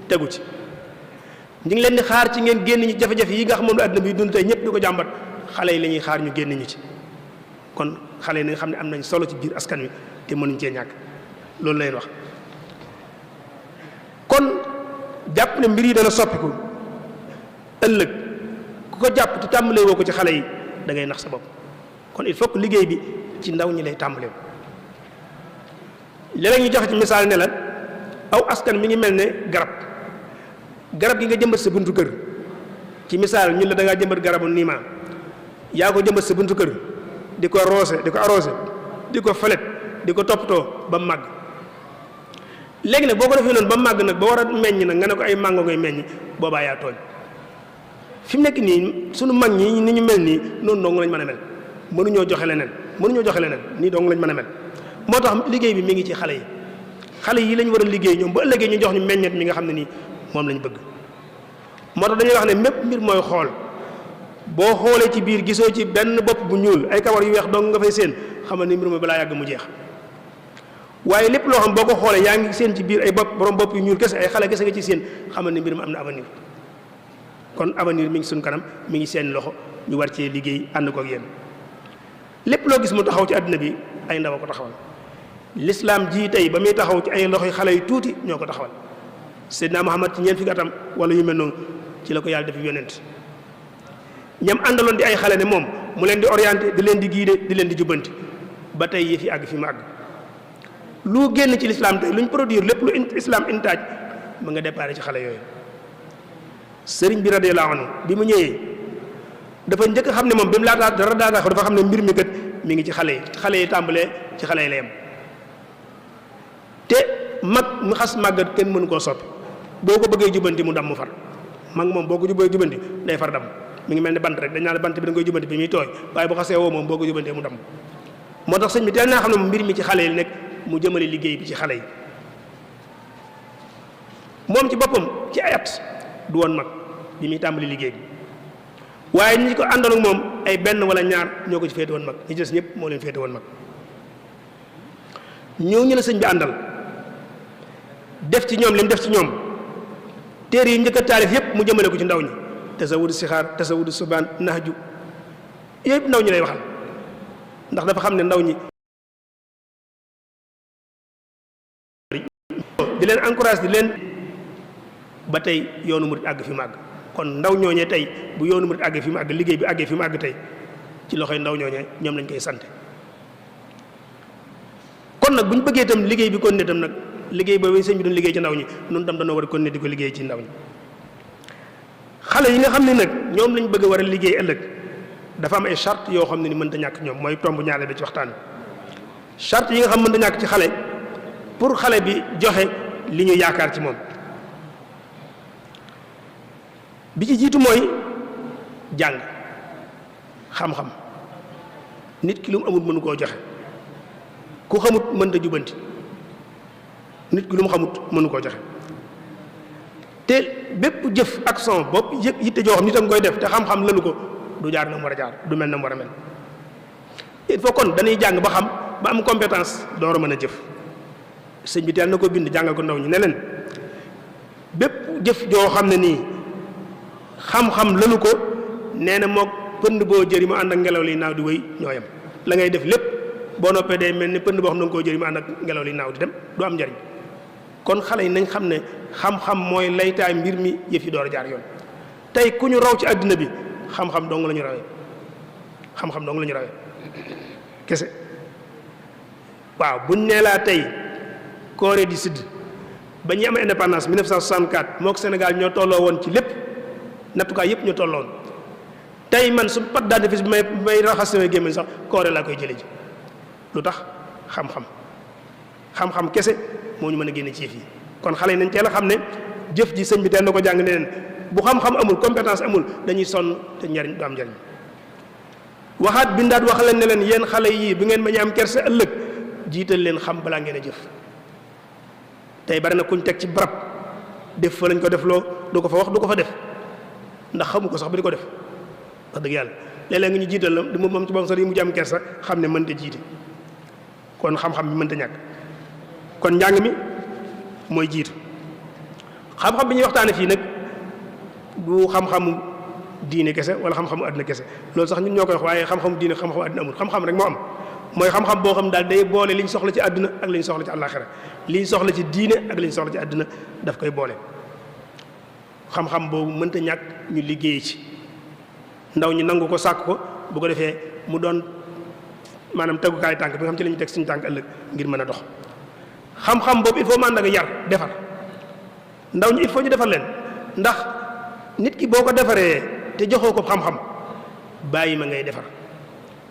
[SPEAKER 2] tegu ci ñu ngi leen di xaar ci ngeen génn ñu jafe-jafe yi nga xam moom la àdduna bi dund tey ñëpp di ko jàmbat xale yi la ñuy xaar ñu génn ñu ci kon xale yi nga xam ne am nañ solo ci biir askan wi te mënuñ cee ñàkk loolu lay wax kon jàpp ne mbir yi dana soppiku ëllëg ku ko jàpp te tàmbalee woo ko ci xale yi da ngay nax sa bopp kon il faut que liggéey bi ci ndaw ñi lay tàmbalee léeg-léeg ñu joxe ci misaal ne la aw askan mi ngi mel ne garab gi nga jëmbat sa buntu kër ci misaal ñun la da ngaa jëmbat garabu niimaa yaa ko jëmbat sa buntu kër di ko arrosé di ko falet di ko toppatoo ba màgg léegi nag boo ko defee noonu ba màgg nag ba war a meññ nag nga ne ko ay mango ngay meññ boobaa yaa tooñ fi mu nekk nii sunu mag ñi ni ñu mel nii noonu dong lañ mën a mel mënuñoo joxe leneen nii dong lañ mën a mel moo tax liggéey bi mi ngi ci xale yi lañ war a liggéey ñoom ba ëllëgee ñu jox ñu meññet mi nga xam ne nii moom lañ bëgg moo tax dañuy wax ne mépp mbir mooy xool boo xoolee ci biir gisoo ci benn bopp bu ñuul ay kawar yu weex dong nga fay seen xamal ni mbir ma balaa yàgg mu jeex waaye lépp loo xam boo ko xoolee yaa ngi seen ci biir ay borom bopp yu ñuul kese ay xale kese nga ci seen xamal ni mbir ma am na avenir kon avenir mi ngi suñ kanam mi ngi seen loxo ñu war cee liggéey ànd ko ak yéen lépp loo gis mu taxaw ci àdduna bi ay ndaw a ko taxawal l'islam ji tey ba muy taxaw ci ay loxoy xale yu tuuti ñoo ko taxawal Seydina Muhammad ci ñeent fukki atam wala yu mel noonu ci la ko yàlla def yonent ñam àndaloon di ay xale ne moom mu leen di orienté di leen di guider di leen di jubbanti ba tey yëf yi àgg fi mu àgg lu génn ci l'islam tey luñ produire lépp lu islam intaaj ma nga déparé ci xale yooyu sëriñ bi radiyallahu anhu bi mu ñëwee dafa njëkk xam ne moom bi mu laataa dara dafa xam ne mbir mi kat mi ngi ci xale yi tàmbalee ci xale yi la yem te mag mu xas màggat kenn mënu koo soppi boo ko bëggee jubanti mu damm mu far mag moom boo ko bëggee jubanti day far damm mi ngi mel ne bant rek dañ naan bant bi da nga koy jubanti bi muy tooy waaye bu xasee woo moom boo ko jubantee mu damm moo tax sëñ bi teel naa xam ne moom mbir mi ci xale yi nekk mu jëmale liggéey bi ci xale yi moom ci boppam ci ay at du woon mag bi muy tàmbali liggéey bi waaye ñi ko àndoon ak moom ay benn wala ñaar ñoo ko ci féete woon mag ñi des ñëpp moo leen féete woon mag ñooñu la sëñ bi àndal def ci ñoom li mu def ci ñoom téere yi njëkk a taalif yëpp mu jëmale ko ci ndaw ñi tasawudu sixaar tasawudu subaan nahju yëpp ndaw ñi lay waxal ndax dafa xam ne ndaw ñi di leen encourage di leen ba tey yoonu murid àgg fi mu àgg kon ndaw ñooñee tey bu yoonu murid àggee fi mu àgg liggéey bi àggee fi mu àgg tey ci loxoy ndaw ñooñee ñoom lañ koy sant kon nag bu ñu bëggee itam liggéey bi kon ne itam nag liggéey boobu sëñ bi doon liggéey ci ndaw ñi noonu tam dañoo war a kon ne di ko liggéey ci ndaw ñi xale yi nga xam ne nag ñoom lañ bëgg a war a liggéey ëllëg dafa am ay charte yoo xam ne ni mënta ñàkk ñoom mooy tomb ñaareel bi ci waxtaan charte yi nga xam mënta ñàkk ci xale pour xale bi joxe li ñu yaakaar ci moom bi ci jiitu mooy jàng xam-xam nit ki lu mu amul mënu koo joxe ku xamut mënta jubanti nit ki lu mu xamut mënu koo joxe te bépp jëf action bopp yëpp yitte joo xam nit a nga koy def te xam-xam lalu ko du jaar na mu war a jaar du mel na mu war a mel il faut kon dañuy jàng ba xam ba am compétence door a mën a jëf sëñ bi teel na ko bind jàngal ko ndaw ñi ne leen bépp jëf joo xam ne nii xam-xam lalu ko nee na moog pënd boo jëri mu ànd ak ngelaw li naaw di wéy ñoo yem la ngay def lépp boo noppee day mel ni pënd boo xam ne nga koo jëri mu ànd ak ngelaw li naaw di dem du am njariñ kon xale yi nañ xam ne xam-xam mooy laytaay mbir mi yëf yi door a jaar yoon tey ku ñu raw ci àddina bi xam-xam dong la ñu rawee xam-xam dong la ñu rawee kese waaw buñ nee laa tey Corée du Sud ba ñuy am indépendance 1964 mook Sénégal ñoo tolloo woon ci lépp nattukaay yëpp ñoo tolloo woon tey man su pat dentifrice bi may raxas sama gémmiñ sax Corée laa koy jële ji lu tax xam-xam kese moo ñu mën a génne ci yëf yi kon xale yi nañ teel a xam ne jëf ji sëñ bi teel na ko jàng ne leen bu xam-xam amul compétence amul dañuy sonn te njariñ du am njariñ waxaat bindaat wax leen ne leen yéen xale yii bu ngeen bañ a am kersa ëllëg jiital leen xam balaa ngeen a jëf tey bari na kuñ teg ci barab def fa lañ ko def loo du ko fa wax du ko fa def ndax xamu ko sax ba di ko def wax dëgg yàlla léeg-léeg nga ñu jiital la di moom ci boppam sax yi mujj am kersa xam ne mënta jiite kon xam-xam bi mënta ñàkk kon njàng mi mooy jiitu xam-xam bi ñuy waxtaane fii nag du xam-xamu diine kese wala xam-xamu àddina kese loolu sax ñun ñoo koy wax waaye xam-xamu diine xam-xamu àddina amul xam-xam rek moo am mooy xam-xam boo xam daal day boole liñ soxla ci àddina ak liñ soxla ci àllaaxira liñ soxla ci diine ak liñ soxla ci àddina daf koy boole xam-xam boobu mënta ñàkk ñu liggéey ci ndaw ñi nangu ko sàkk ko bu ko defee mu doon maanaam tegukaay tànk bi nga xam ci la ñuy teg suñu tànk ëllëg ngir mën a dox xam-xam boobu il faut mu ànd ak yar defar ndaw ñi il faut ñu defar leen ndax nit ki boo ko defaree te joxoo ko xam-xam bàyyi ma ngay defar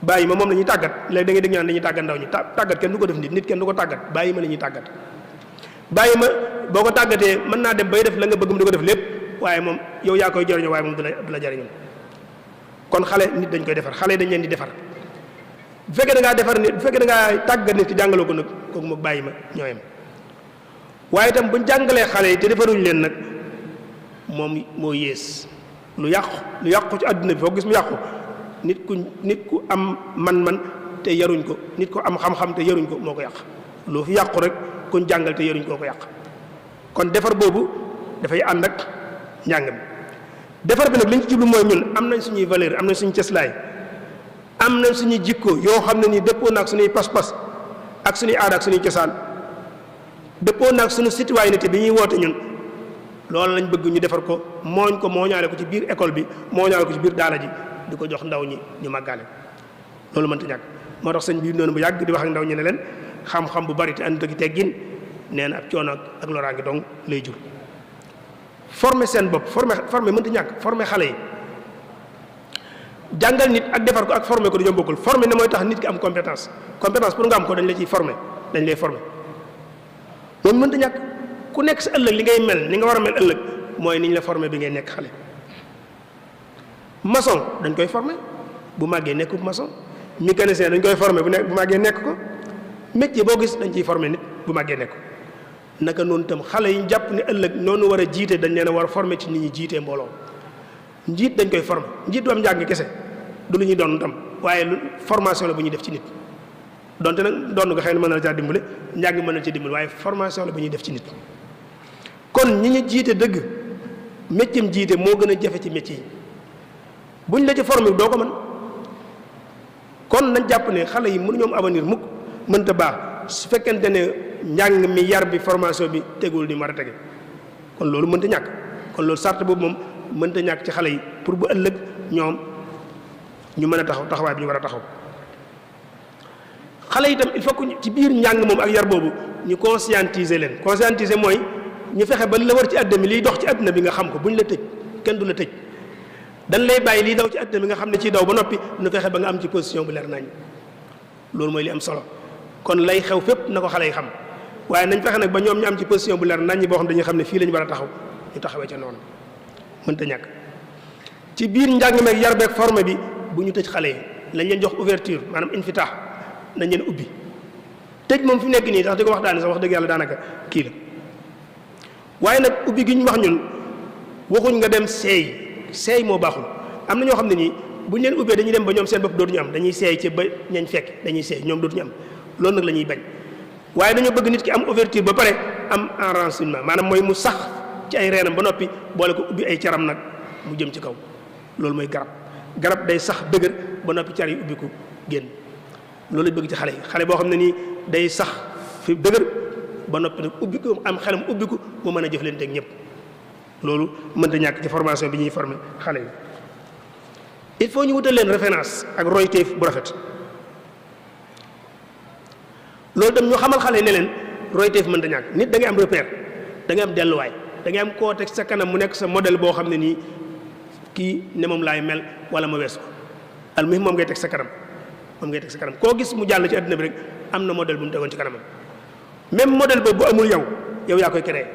[SPEAKER 2] bàyyi ma moom la ñuy tàggat léegi da ngay dégg ñaan dañuy tàggat ndaw ñi tàggat kenn du ko def nit kenn du ko tàggat bàyyi ma la ñuy tàggat bàyyi ma boo ko tàggatee mën naa dem bay def la nga bëgg mu di ko def lépp waaye moom yow yaa koy jariñoo waaye moom du la jariñoo kon xale nit dañ koy defar xale yi dañ leen di defar bu fekkee da ngaa defar nit bu fekkee da ngaa tàggat nit ki jàngaloo ko nag kooku moom bàyyi ma ñooyam waaye itam buñ jàngalee xale yi te defaruñ leen nag moom moo yées lu yàqu ci àdduna bi foo gis mu yàqu nit ku am man-man te yaruñ ko nit ko am xam-xam te yaruñ ko moo ko yàq loo fi yàqu rek kuñ jàngal te yaruñ koo ko yàq kon defar boobu dafay ànd ak njàng mi defar bi nag li ñu ci jublu mooy ñun am nañ suñuy valeur am nañ suñu cëslaay am nañ suñuy jikko yoo xam ne nii dëppoo naag suñuy pas-pas ak suñuy aada ak suñuy cosaan dëppoo naag suñu citoyenneté bi ñuy woote ñun loolu lañ bëgg ñu defar ko mooñaale ko ci biir école bi mooñaale ko ci biir daara ji di ko jox ndaw ñi ñu màggaale loolu mënta ñàkk moo tax sëñ bi noonu bu yàgg di wax ak ndaw ñi ne leen xam-xam bu bari te ànd ak teggin nee na ab coono ak loraange dong lay jur former seen bopp former mënta ñàkk former xale yi jàngal nit ak defar ko ak former ko dañoo bokkul former ne mooy tax nit ki am compétence pour nga am ko dañ la ciy former dañ lay former loolu mënta ñàkk ku nekk sa ëllëg li ngay mel ni nga war a mel ëllëg mooy ni ñu la former bi ngay nekk xale maçon dañ koy former bu màggee nekkub maçon mécanicien dañ koy former bu màggee nekk ko métier boo gis dañ ciy former nit bu màggee nekk ko naka noonu itam xale yi ñu jàpp ne ëllëg noonu war a jiite dañ leen a war a former ci nit ñi jiitee mbooloo njiit dañ koy former njiit du am njàng kese du lu ñuy doon tam waaye formation la bu ñuy def ci nit donte nag doon nga xëy na mën na la caa dimbale njàng mën na ci dimbale waaye formation la bu ñuy def ci nit kon ñi ñu jiite dëgg métier jiite moo gën a jafe ci métier yi buñ la ci former doo ko mën kon nañ jàpp ne xale yi mënuñoo am avenir mukk mënta baax su fekkente ne njàng mi yar bi formation bi tegul ni mu war a tege kon loolu mënta ñàkk kon loolu sart boobu moom mënta ñàkk ci xale yi pour bu ëllëg ñoom ñu mën a taxaw taxawaay bi ñu war a taxaw xale yi itam il faut que ci biir njàng moom ak yar boobu ñu conscientiser leen conscientiser mooy ñu fexe ba li la war ci àdduna bi liy dox ci àdduna bi nga xam ko bu ñu la tëj kenn du la tëj dañ lay bàyyi liy daw ci àdduna bi nga xam ne ciy daw ba noppi ñu fexe ba nga am ci position bu leer nañ loolu mooy li am solo kon lay xew fépp na ko xale yi xam waaye nañ fexe nag ba ñoom ñu am ci position bu leer nañ boo xam dañuy xam ne fii la ñu war a taxaw ñu taxawee ca noonu mënta ñàkk ci biir njàng meeg yar beeg forme bi bu ñu tëj xale yi lañ leen jox ouverture maanaam infitaax nañ leen ubbi tëj moom fi nekk nii tax di ko wax daane sax wax dëgg yàlla daanaka kii la waaye nag ubbi gi ñu wax ñun waxuñ nga dem seey moo baaxul am na ñoo xam ne nii bu ñu leen ubbee dañuy dem ba ñoom seen bopp dootuñu am dañuy seey ci ba ñañ fekk dañuy seey ñoom dootuñu am loolu nag la ñuy bañ waaye dañoo bëgg nit ki am ouverture ba pare am enracinement maanaam mooy mu sax ci ay reenam ba noppi boole ko ubbi ay caram nag mu jëm ci kaw loolu mooy garab day sax dëgër ba noppi car yi ubbi ko génn loolu lañ bëgg ci xale yi xale boo xam ne nii day sax fi dëgër ba noppi nag ubbi ko am xelam ubbi ko mu mën a jëflante ak ñëpp loolu mënta ñàkk ci formation bi ñuy former xale yi il faut ñu wutal leen référence ak royteef bu rafet loolu tam ñu xamal xale ne leen royteef mënta ñàkk nit da ngay am repère da ngay am delluwaay da ngay am koo teg sa kanam mu nekk sa modèle boo xam ne nii kii ne moom laay mel wala ma weesu ko almuhim moom ngay teg sa kanam koo gis mu jàll ci àddina bi rek am na modèle bu mu tegoon ci kanamam même modèle boobu bu amul yow yaa koy créé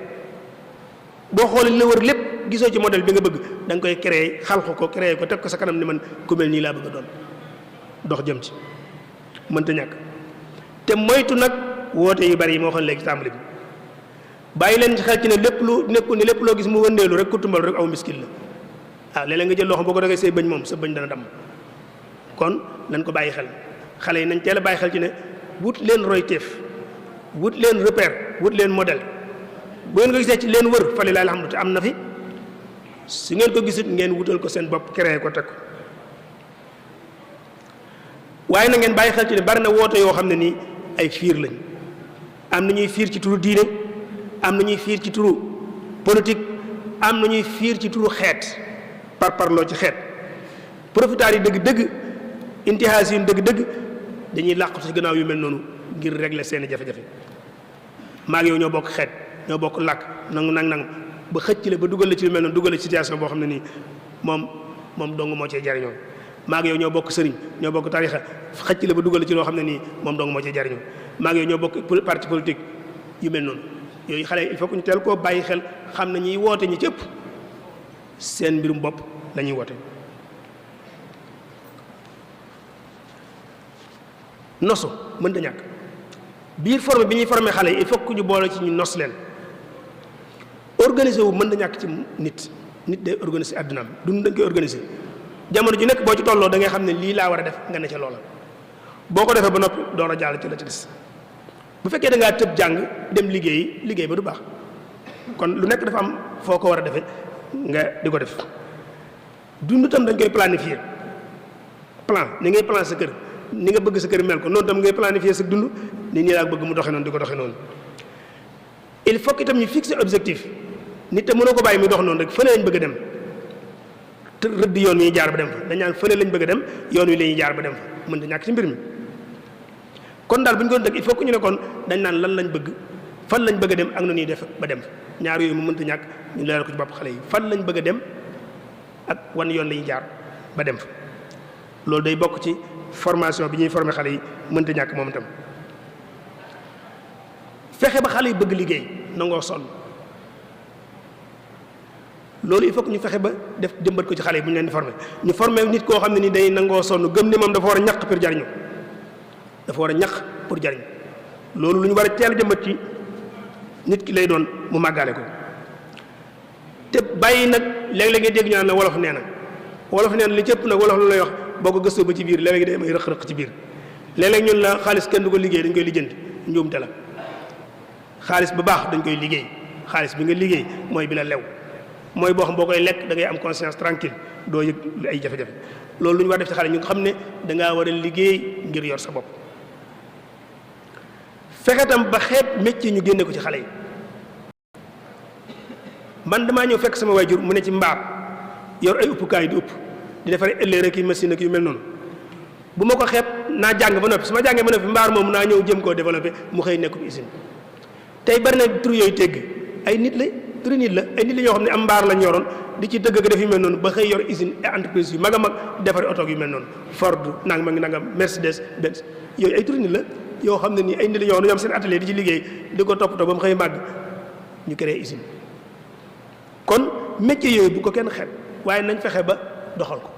[SPEAKER 2] boo xoolee li la wër lépp gisoo ci modèle bi nga bëgg da nga koy créé xalqu ko créé ko teg ko sa kanam ni man ku mel nii laa bëgg a doon dox jëm ci mënta ñàkk te moytu nag woote yu bari yi moo xam léegi tàmbali bi bàyyi leen ci xel ci ne lépp lu nekkul ne lépp loo gis mu wëndeelu rek ku tumbal rek aw miskil la waaw léeg-léeg nga jël loxo boo ko dogee say bëñ moom sa bëñ dana damm kon nañ ko bàyyi xel xale yi nañ teel a bàyyi xel ci ne wut leen royteef wut leen repère wut leen modèle bu ngeen ko gisee ci leen wër fa lillahi alhamdu te am na fi su ngeen ko gisut ngeen wutal ko seen bopp créé ko teg ko waaye na ngeen bàyyi xel ci ne bari na woote yoo xam ne nii ay fiir lañ am na ñuy fiir ci turu diine am na ñuy fiir ci turu politique am na ñuy fiir ci turu xeet parloo ci xeet profitaar yi dëgg-dëgg intihaas yi dëgg-dëgg dañuy làqatu ci gannaaw yu mel noonu ngir régler seeni jafe-jafe maa ngi yow ñoo bokk xeet ñoo bokk làkk nang ba xëcc la ba dugal la ci lu mel noonu dugal la ci situation boo xam ne nii moom dong moo cee jariñoo maa ngi yow ñoo bokk sëriñ ñoo bokk tarixa xëcc la ba dugal la ci loo xam ne nii moom dong moo cee jariñoo maa ngi yow ñoo bokk parti politique yu mel noonu yooyu xale il faut que ñu teel koo bàyyi xel xam ne ñiy woote ñi ci ëpp seen mbirum bopp la ñuy woote. nosu mënta ñàkk biir formé bi ñuy formé xale yi il faut que ñu boole ci ñu nos leen. organiser wu mën na ñàkk ci nit day organiser àddunaam dund dañ koy organiser jamono ju nekk boo ci tolloo da ngay xam ne lii laa war a def nga ne ca loola boo ko defee ba noppi door a jàll ci la ci des bu fekkee da ngaa tëb jàng dem liggéey ba du baax kon lu nekk dafa am foo ko war a defee nga di ko def dund tam dañ koy planifier plan ni ngay plan sa kër ni nga bëgg sa kër mel ko noonu tam ngay planifier sa dund ni nii laa bëgg mu doxee noonu di ko doxee noonu il faut que itam ñu fixer objectif nit te mënoo ko bàyyi muy dox noonu rek fële lañ bëgg a dem te rëdd yoon wi ñuy jaar ba dem fa dañ naan fële lañ bëgg a dem yoon wi la ñuy jaar ba dem fa mën da ñàkk ci mbir mi kon daal bu ñu ko dëgg il faut que ñu ne kon dañ naan lan lañ bëgg fan lañ bëgg a dem ak na ñuy def ba dem fa ñaar yooyu mu mënta ñàkk ñu leeral ko ci bopp xale yi fan lañ bëgg a dem ak wan yoon la ñuy jaar ba dem fa loolu day bokk ci formation bi ñuy former xale yi mënta ñàkk moom itam fexe ba xale yi bëgg liggéey nangoo sonn loolu il faut que ñu fexe ba def jëmbat ko ci xale yi bu ñu leen di former ñu former nit koo xam ne ni day nangoo sonn gëm ne moom dafa war a ñaq pour jariñu dafa war a ñaq pour jariñu loolu lu ñu war a teel a jëmbat ci nit ki lay doon mu màggaale ko te bàyyi nag léeg-léeg nga dégg ñu naan la wolof nee na li cëpp nag wolof lu lay wax boo ko gëstoo ba ci biir léeg-léeg day am ay rëq-rëq ci biir léeg-léeg ñun la xaalis kenn du ko liggéey dañ koy lijjanti njuumte la xaalis bu baax dañ koy liggéey xaalis bi nga liggéey mooy bi la lew mooy boo xam boo koy lekk da ngay am conscience tranquille doo yëg ay jafe-jafe loolu lu ñu war def ci xale ñu nga xam ne dangaa war a liggéey ngir yor sa bopp fexe tam ba xeeb métier ñu génne ko ci xale yi man damaa ñëw fekk sama waajur mu ne ci mbaar yor ay uppukaay di upp di defaree ëllëg rek yi machine ak yu mel noonu bu ma ko xeeb naa jàng ba noppi su ma jàngee ba noppi mbaar moom naa ñëw jëm koo développé mu xëy nekk usine tey bari na tur yooyu tegg ay nit la turi nit la ay nit la ñoo xam ne am mbaar lañ yoroon di ci dëgg def yu mel noonu ba xëy yor usine et entreprise yu mag a mag defari oto yu mel noonu Ford nangam Mercedes Benz yooyu ay turi nit la yoo xam ne nii ay nit la ñoo xam ne ñoom seen atelier di ci liggéey di ko toppatoo ba mu xëy màgg ñu créé usine kon métier yooyu bu ko kenn xeeb waaye nañ fexe ba doxal ko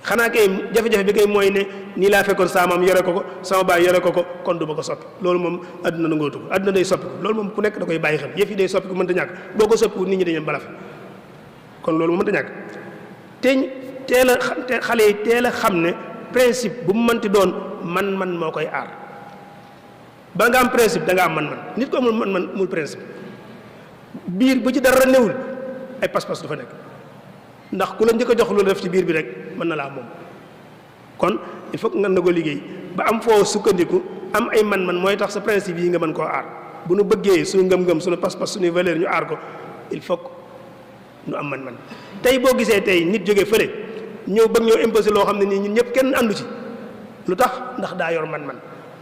[SPEAKER 2] xanaa kay jafe-jafe bi kay mooy ne nii laa fekkoon saa maam yore ko sama baay yore ko kon du ma ko soppi loolu moom adduna na ngootu ko adduna day soppi ko loolu moom ku nekk da koy bàyyi xel yëf yi day soppi ko mënta ñàkk boo ko soppiku nit ñi dañu balafe kon loolu mënta ñàkk te xale yi teel a xam ne principe bu mu mënti doon man moo koy aar ba nga am principe da nga am man nit ko amul man mul principe biir bu ci dara newul ay pas-pas du fa nekk ndax ku la njëkk a jox loolu def ci biir bi rek mën na laa moom kon il faut que nga ko liggéey ba am foo sukkandiku am ay man mooy tax sa principe yi nga mën koo aar bu nu bëggee suñu ngëm-ngëm suñu pas-pas suñuy valeur ñu aar ko il faut que ñu am man tey boo gisee tey nit jógee fële ñëw bëgg ñoo imposé loo xam ne nii ñun ñëpp kenn àndu ci lu tax ndax daa yor man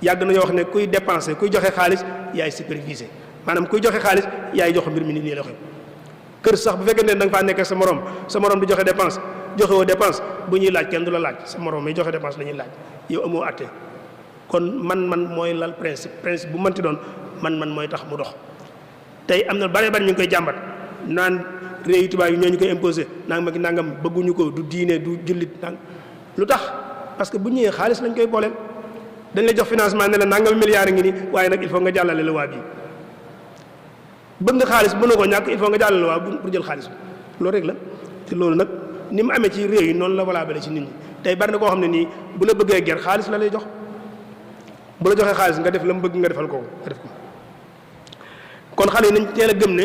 [SPEAKER 2] yàgg nañoo wax ne kuy dépenser kuy joxe xaalis yaay superviser maanaam kuy joxe xaalis yaay jox mbir mi nii la xew kër sax bu fekkee ne da nga faa nekk sa morom di joxe dépense joxe woo dépense bu ñuy laaj kenn du la laaj sa morom mi joxe dépense la ñuy laaj yow amoo àtte kon man mooy lal principe bu mënti doon man mooy tax mu dox tey am na bari ñu ngi koy jàmbat naan réew yu tubaab yi ñoo ñu koy imposé nangam bëgguñu ko du diine du jullit lu tax parce que bu ñëwee xaalis lañ koy booleel dañ lay jox financement ne la nangam milliards ngi nii waaye nag il faut nga jàllale la waa bii bëgg nga xaalis mënoo ko ñàkk il faut nga jàllale la waa pour jël xaalis bi loolu rek la te loolu nag ni mu amee ci réew yi noonu la valable ci nit ñi tey bari na koo xam ne nii bu la bëggee ger xaalis la lay jox bu la joxee xaalis nga def la mu bëgg nga defal ko nga def ko kon xale yi nañ teel a gëm ne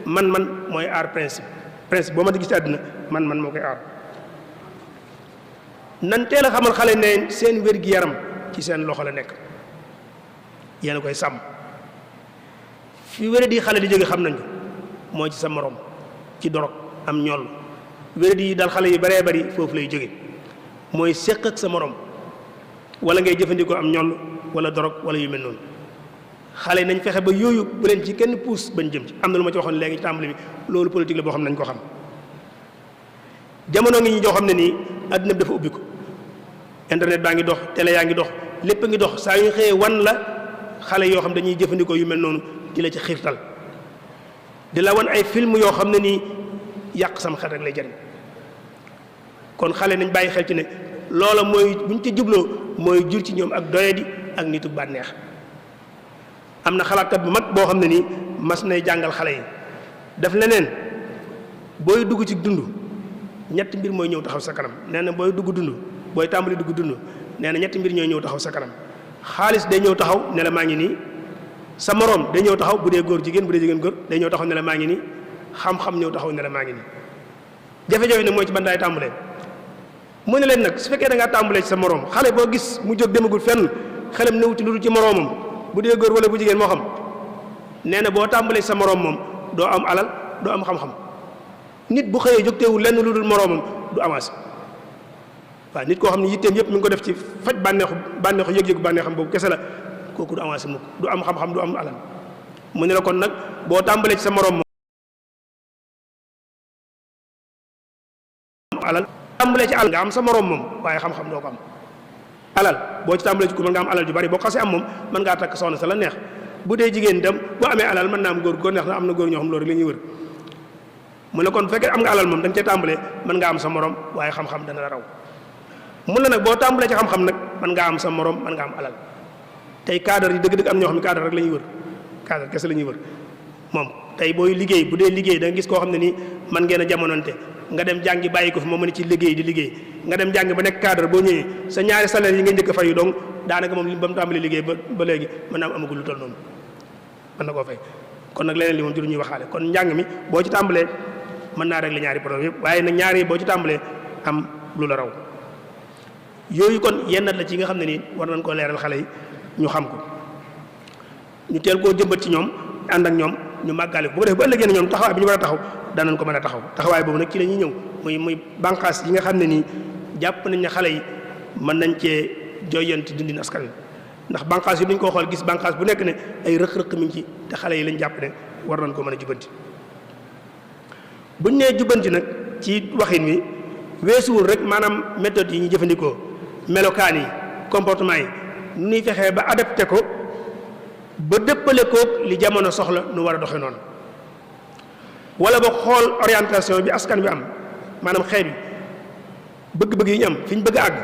[SPEAKER 2] man mooy aar principe boo ma di gis ci àddina man moo koy aar nan teel a xamal xale ne seen wér-gi-yaram ci seen loxo la nekk yéen a koy sàmm fi wéradi xale di jóge xam nañ ko mooy ci sa morom ci dorog am ñoll wéradi yi dal xale yu baree bari foofu lay jóge mooy séq ak sa morom wala ngay jëfandikoo am ñoll wala dorog wala yu mel noonu xale yi nañ fexe ba yooyu bu leen ci kenn puus bañ jëm ci am na lu ma ci waxoon léegi ci tàmbali bi loolu politique la boo xam ne nañ ko xam jamono ngi ñi joo xam ne nii àddina bi dafa ubbi ko internet baa ngi dox télé yaa ngi dox lépp a ngi dox saa yu xëyee wan la xale yoo xam dañuy jëfandikoo yu mel noonu di la ci xiirtal di la wan ay film yoo xam ne nii yàq sama xel rek lay jariñ. kon xale nañ bàyyi xel ci ne loola mooy buñ ci jubloo mooy jur ci ñoom ak doyadi ak nitu bànneex. am na xalaatkat bu mag boo xam ne nii mas nay jàngal xale yi daf leneen booy dugg ci dund ñetti mbir mooy ñëw taxaw sa kanam. nee na booy dugg dund booy tàmbali dugg dund nee na ñetti mbir ñooy ñëw taxaw sa kanam. xaalis day ñëw taxaw ne la maa ngi nii, sa moroom day ñëw taxaw bu dee góor jigéen bu dee jigéen góor day ñëw taxaw ne la maa ngi nii, xam-xam ñëw taxaw ne la maa ngi nii. jafe-jafe nag mooy ci ban daay tàmbalee. mu ne leen nag su fekkee da ngaa tàmbalee ci sa moroom, xale boo gis mu jóg demagul fenn xelam newuti lu dul ci moroomam bu dee góor wala bu jigéen moo xam, nee na boo tàmbalee ci sa moroom moom doo am alal doo am xam-xam. nit bu xëyee jóg teewul lenn lu dul moroomam du avancé. waaw nit koo xam ne yitteem yëpp mi ngi ko def ci faj bànneexu yëg-yëgu bànneexam boobu kese la, kooku du avancé mukk, du am xam-xam du am alal. mu ne la kon nag boo tàmbalee ci sa moroom moom alal tàmbalee ci alal nga am sa moroom moom waaye xam-xam doo ko am. alal boo ci tàmbalee ci ku mën nga am alal ju bari boo xasee am moom mën ngaa takk soxna sa la neex. bu dee jigéen dem boo amee alal mën naa am góor neex na am na góor ñoo xam loolu la ñuy wër. mu ne kon bu fekkee am nga alal moom da nga cee tàmbalee mën ngaa am sa moroom waaye xam-xam dana la raw. mun la nag boo tàmbalee ci xam-xam nag mën ngaa am sa moroom mën nga am alal. tey cadre yi dëgg-dëgg am ñoo xam ne cadre rek la ñuy wër, cadre kese la ñuy wër. moom tey booy liggéey bu dee liggéey da nga gis koo xam ne nii man ngeen a jamononte nga dem jàngi bàyyi ko fi moo mën ci liggéey di liggéey nga dem jàngi ba nekk cadre boo ñëwee sa ñaari salaire yi nga njëkk a fayu donc daanaka moom li ba mu tàmbalee liggéey ba léegi mën naa am amagul lu toll noonu mën na koo fay. kon nag leneen li moom juru ñuy waxaale. kon njàng mi boo ci tàmbalee mën naa régler ñaari problème yëpp, waaye nag ñaari boo ci tàmbalee am lu la raw. yooyu kon yenn la ci nga xam ne nii war nañ koo leeral xale yi ñu xam ko, ñu teel koo jëmbat ci ñoom ànd ak ñoom ñu màggale ko bu ko def ba ëllëgee ne ñoom taxawaay bi ñu war a taxaw danañ ko mën a taxaw. taxawaay boobu nag ci la ñuy ñëw muy bànqaas yi nga xam ne nii jàpp nañ ne xale yi mën nañ cee joyanti dundin askan wi. ndax bànqaas yi duñ ko xool gis bànqaas bu nekk ne ay rëq-rëq mi ngi ci te xale yi lañ jàpp ne war nañ ko mën a jubanti. buñ nee jubanti nag ci waxin wi weesuwul rek maanaam méthode yi ñu jëfandikoo, melokaan yi, comportement yi nu ñuy fexee ba adapté ko ba dëppale koog li jamono soxla nu war a doxe noonu. wala ba xool orientation bi askan bi am maanaam xeet bi bëgg-bëgg yi ñu am fi ñu bëgg a àgg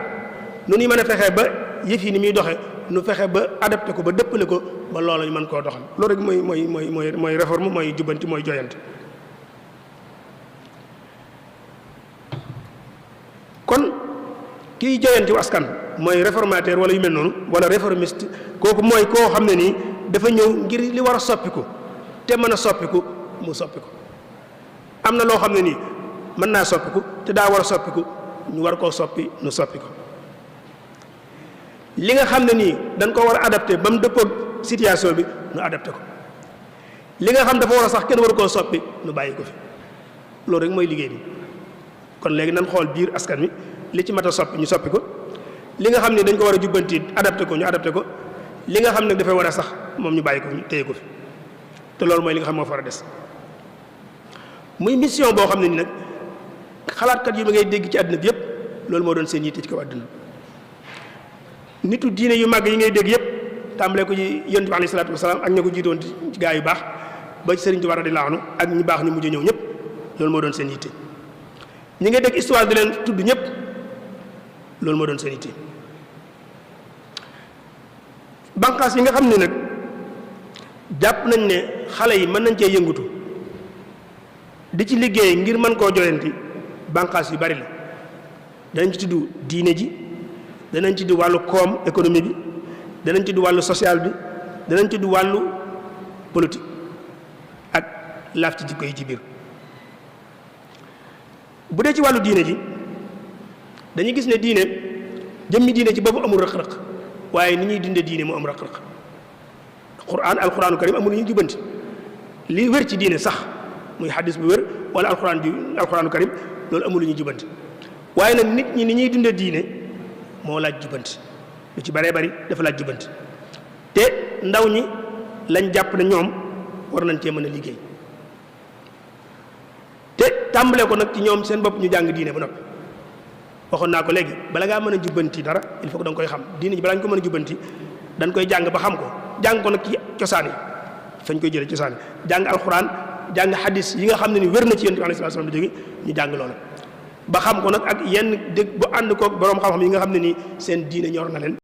[SPEAKER 2] nu ñuy mën a fexee ba yëf yi ni muy doxe nu fexe ba adapté ko ba dëppale ko ba loola ñu mën koo doxal. loolu rek mooy réforme mooy jubbanti mooy joyante. kon kiy joyanti askan mooy réformateur wala yu mel noonu wala réformiste, kooku mooy koo xam ne nii dafa ñëw ngir li war a soppiku te mën a soppiku mu soppiku. am na loo xam ne nii mën naa soppiku te daa war a soppiku ñu war koo soppi nu soppi ko. li nga xam ne nii dañ ko war a adapté ba mu dëppoog situation bi nu adapté ko. li nga xam dafa war a sax kenn waru koo soppi nu bàyyi ko fi. loolu rek mooy liggéey bi. kon léegi nan xool biir askan wi li ci mat a soppi ñu soppi ko, li nga xam ne dañ ko war a jubbanti adapté ko ñu adapté ko, li nga xam ne dafay war a sax moom ñu bàyyi ko ñu téye ko fi. te loolu mooy li nga xam moo fa war a des. muy mission boo xam ne ni nag xalaatkat yi ma ngay dégg ci àdduna bi yëpp loolu moo doon seen yitte ci kaw àdduna. nitu diine yu màgg yi ngay dégg yëpp tàmbalee ko ci yonent bi alayhi salaatu wasalaam ak ña ko jiitoon ci gaa yu baax ba ci Sëriñ Tuubaa radiyallaahu anhu ak ñu baax ñu mujj ñëw ñëpp loolu moo doon seen yitte. ñi ngay dégg histoire di leen tudd ñëpp loolu moo doon seen yitte. bànqaas yi nga xam ne nag jàpp nañ ne xale yi mën nañ cee yëngutu di ci liggéey ngir mën koo joyanti bànqaas yu bari la. danañ ci tudd diine ji, danañ ci tudd wàllu koom économie bi, danañ ci tudd wàllu social bi, danañ ci tudd wàllu politique ak laaf ci jikko yi ci biir. bu dee ci wàllu diine ji dañuy gis ne diine jëmmi diine ci boobu amul rëq-rëq waaye ni ñuy dundee diine mu am rëq-rëq. alquraanu karim amul ñu jubanti li wér ci diine sax muy xadis bu wér wala alquraanu karim loolu amul lu ñu jubanti waaye nag nit ñi ni ñuy dundee diine moo laaj jubanti lu ci baree bari dafa laaj jubanti te ndaw ñi lañ jàpp ne ñoom war nañ cee mën a liggéey te tàmbalee ko nag ci ñoom seen bopp ñu jàng diine ba noppi. waxoon naa ko léegi bala ngaa mën a jubbanti dara il faut que da nga koy xam diine ji balaa ñu ko mën a jubbanti dañ koy jàng ba xam ko jàng ko nag ci cosaan yi fañ koy jëlee cosaan yi jàng alxuraan jàng xadis yi nga xam ne ni wér na ci yonent bi alayhi salaam la jóge ñu jàng loola ba xam ko nag ak yenn dégg bu ànd koog boroom xam-xam yi nga xam ne nii seen diine ñor na leen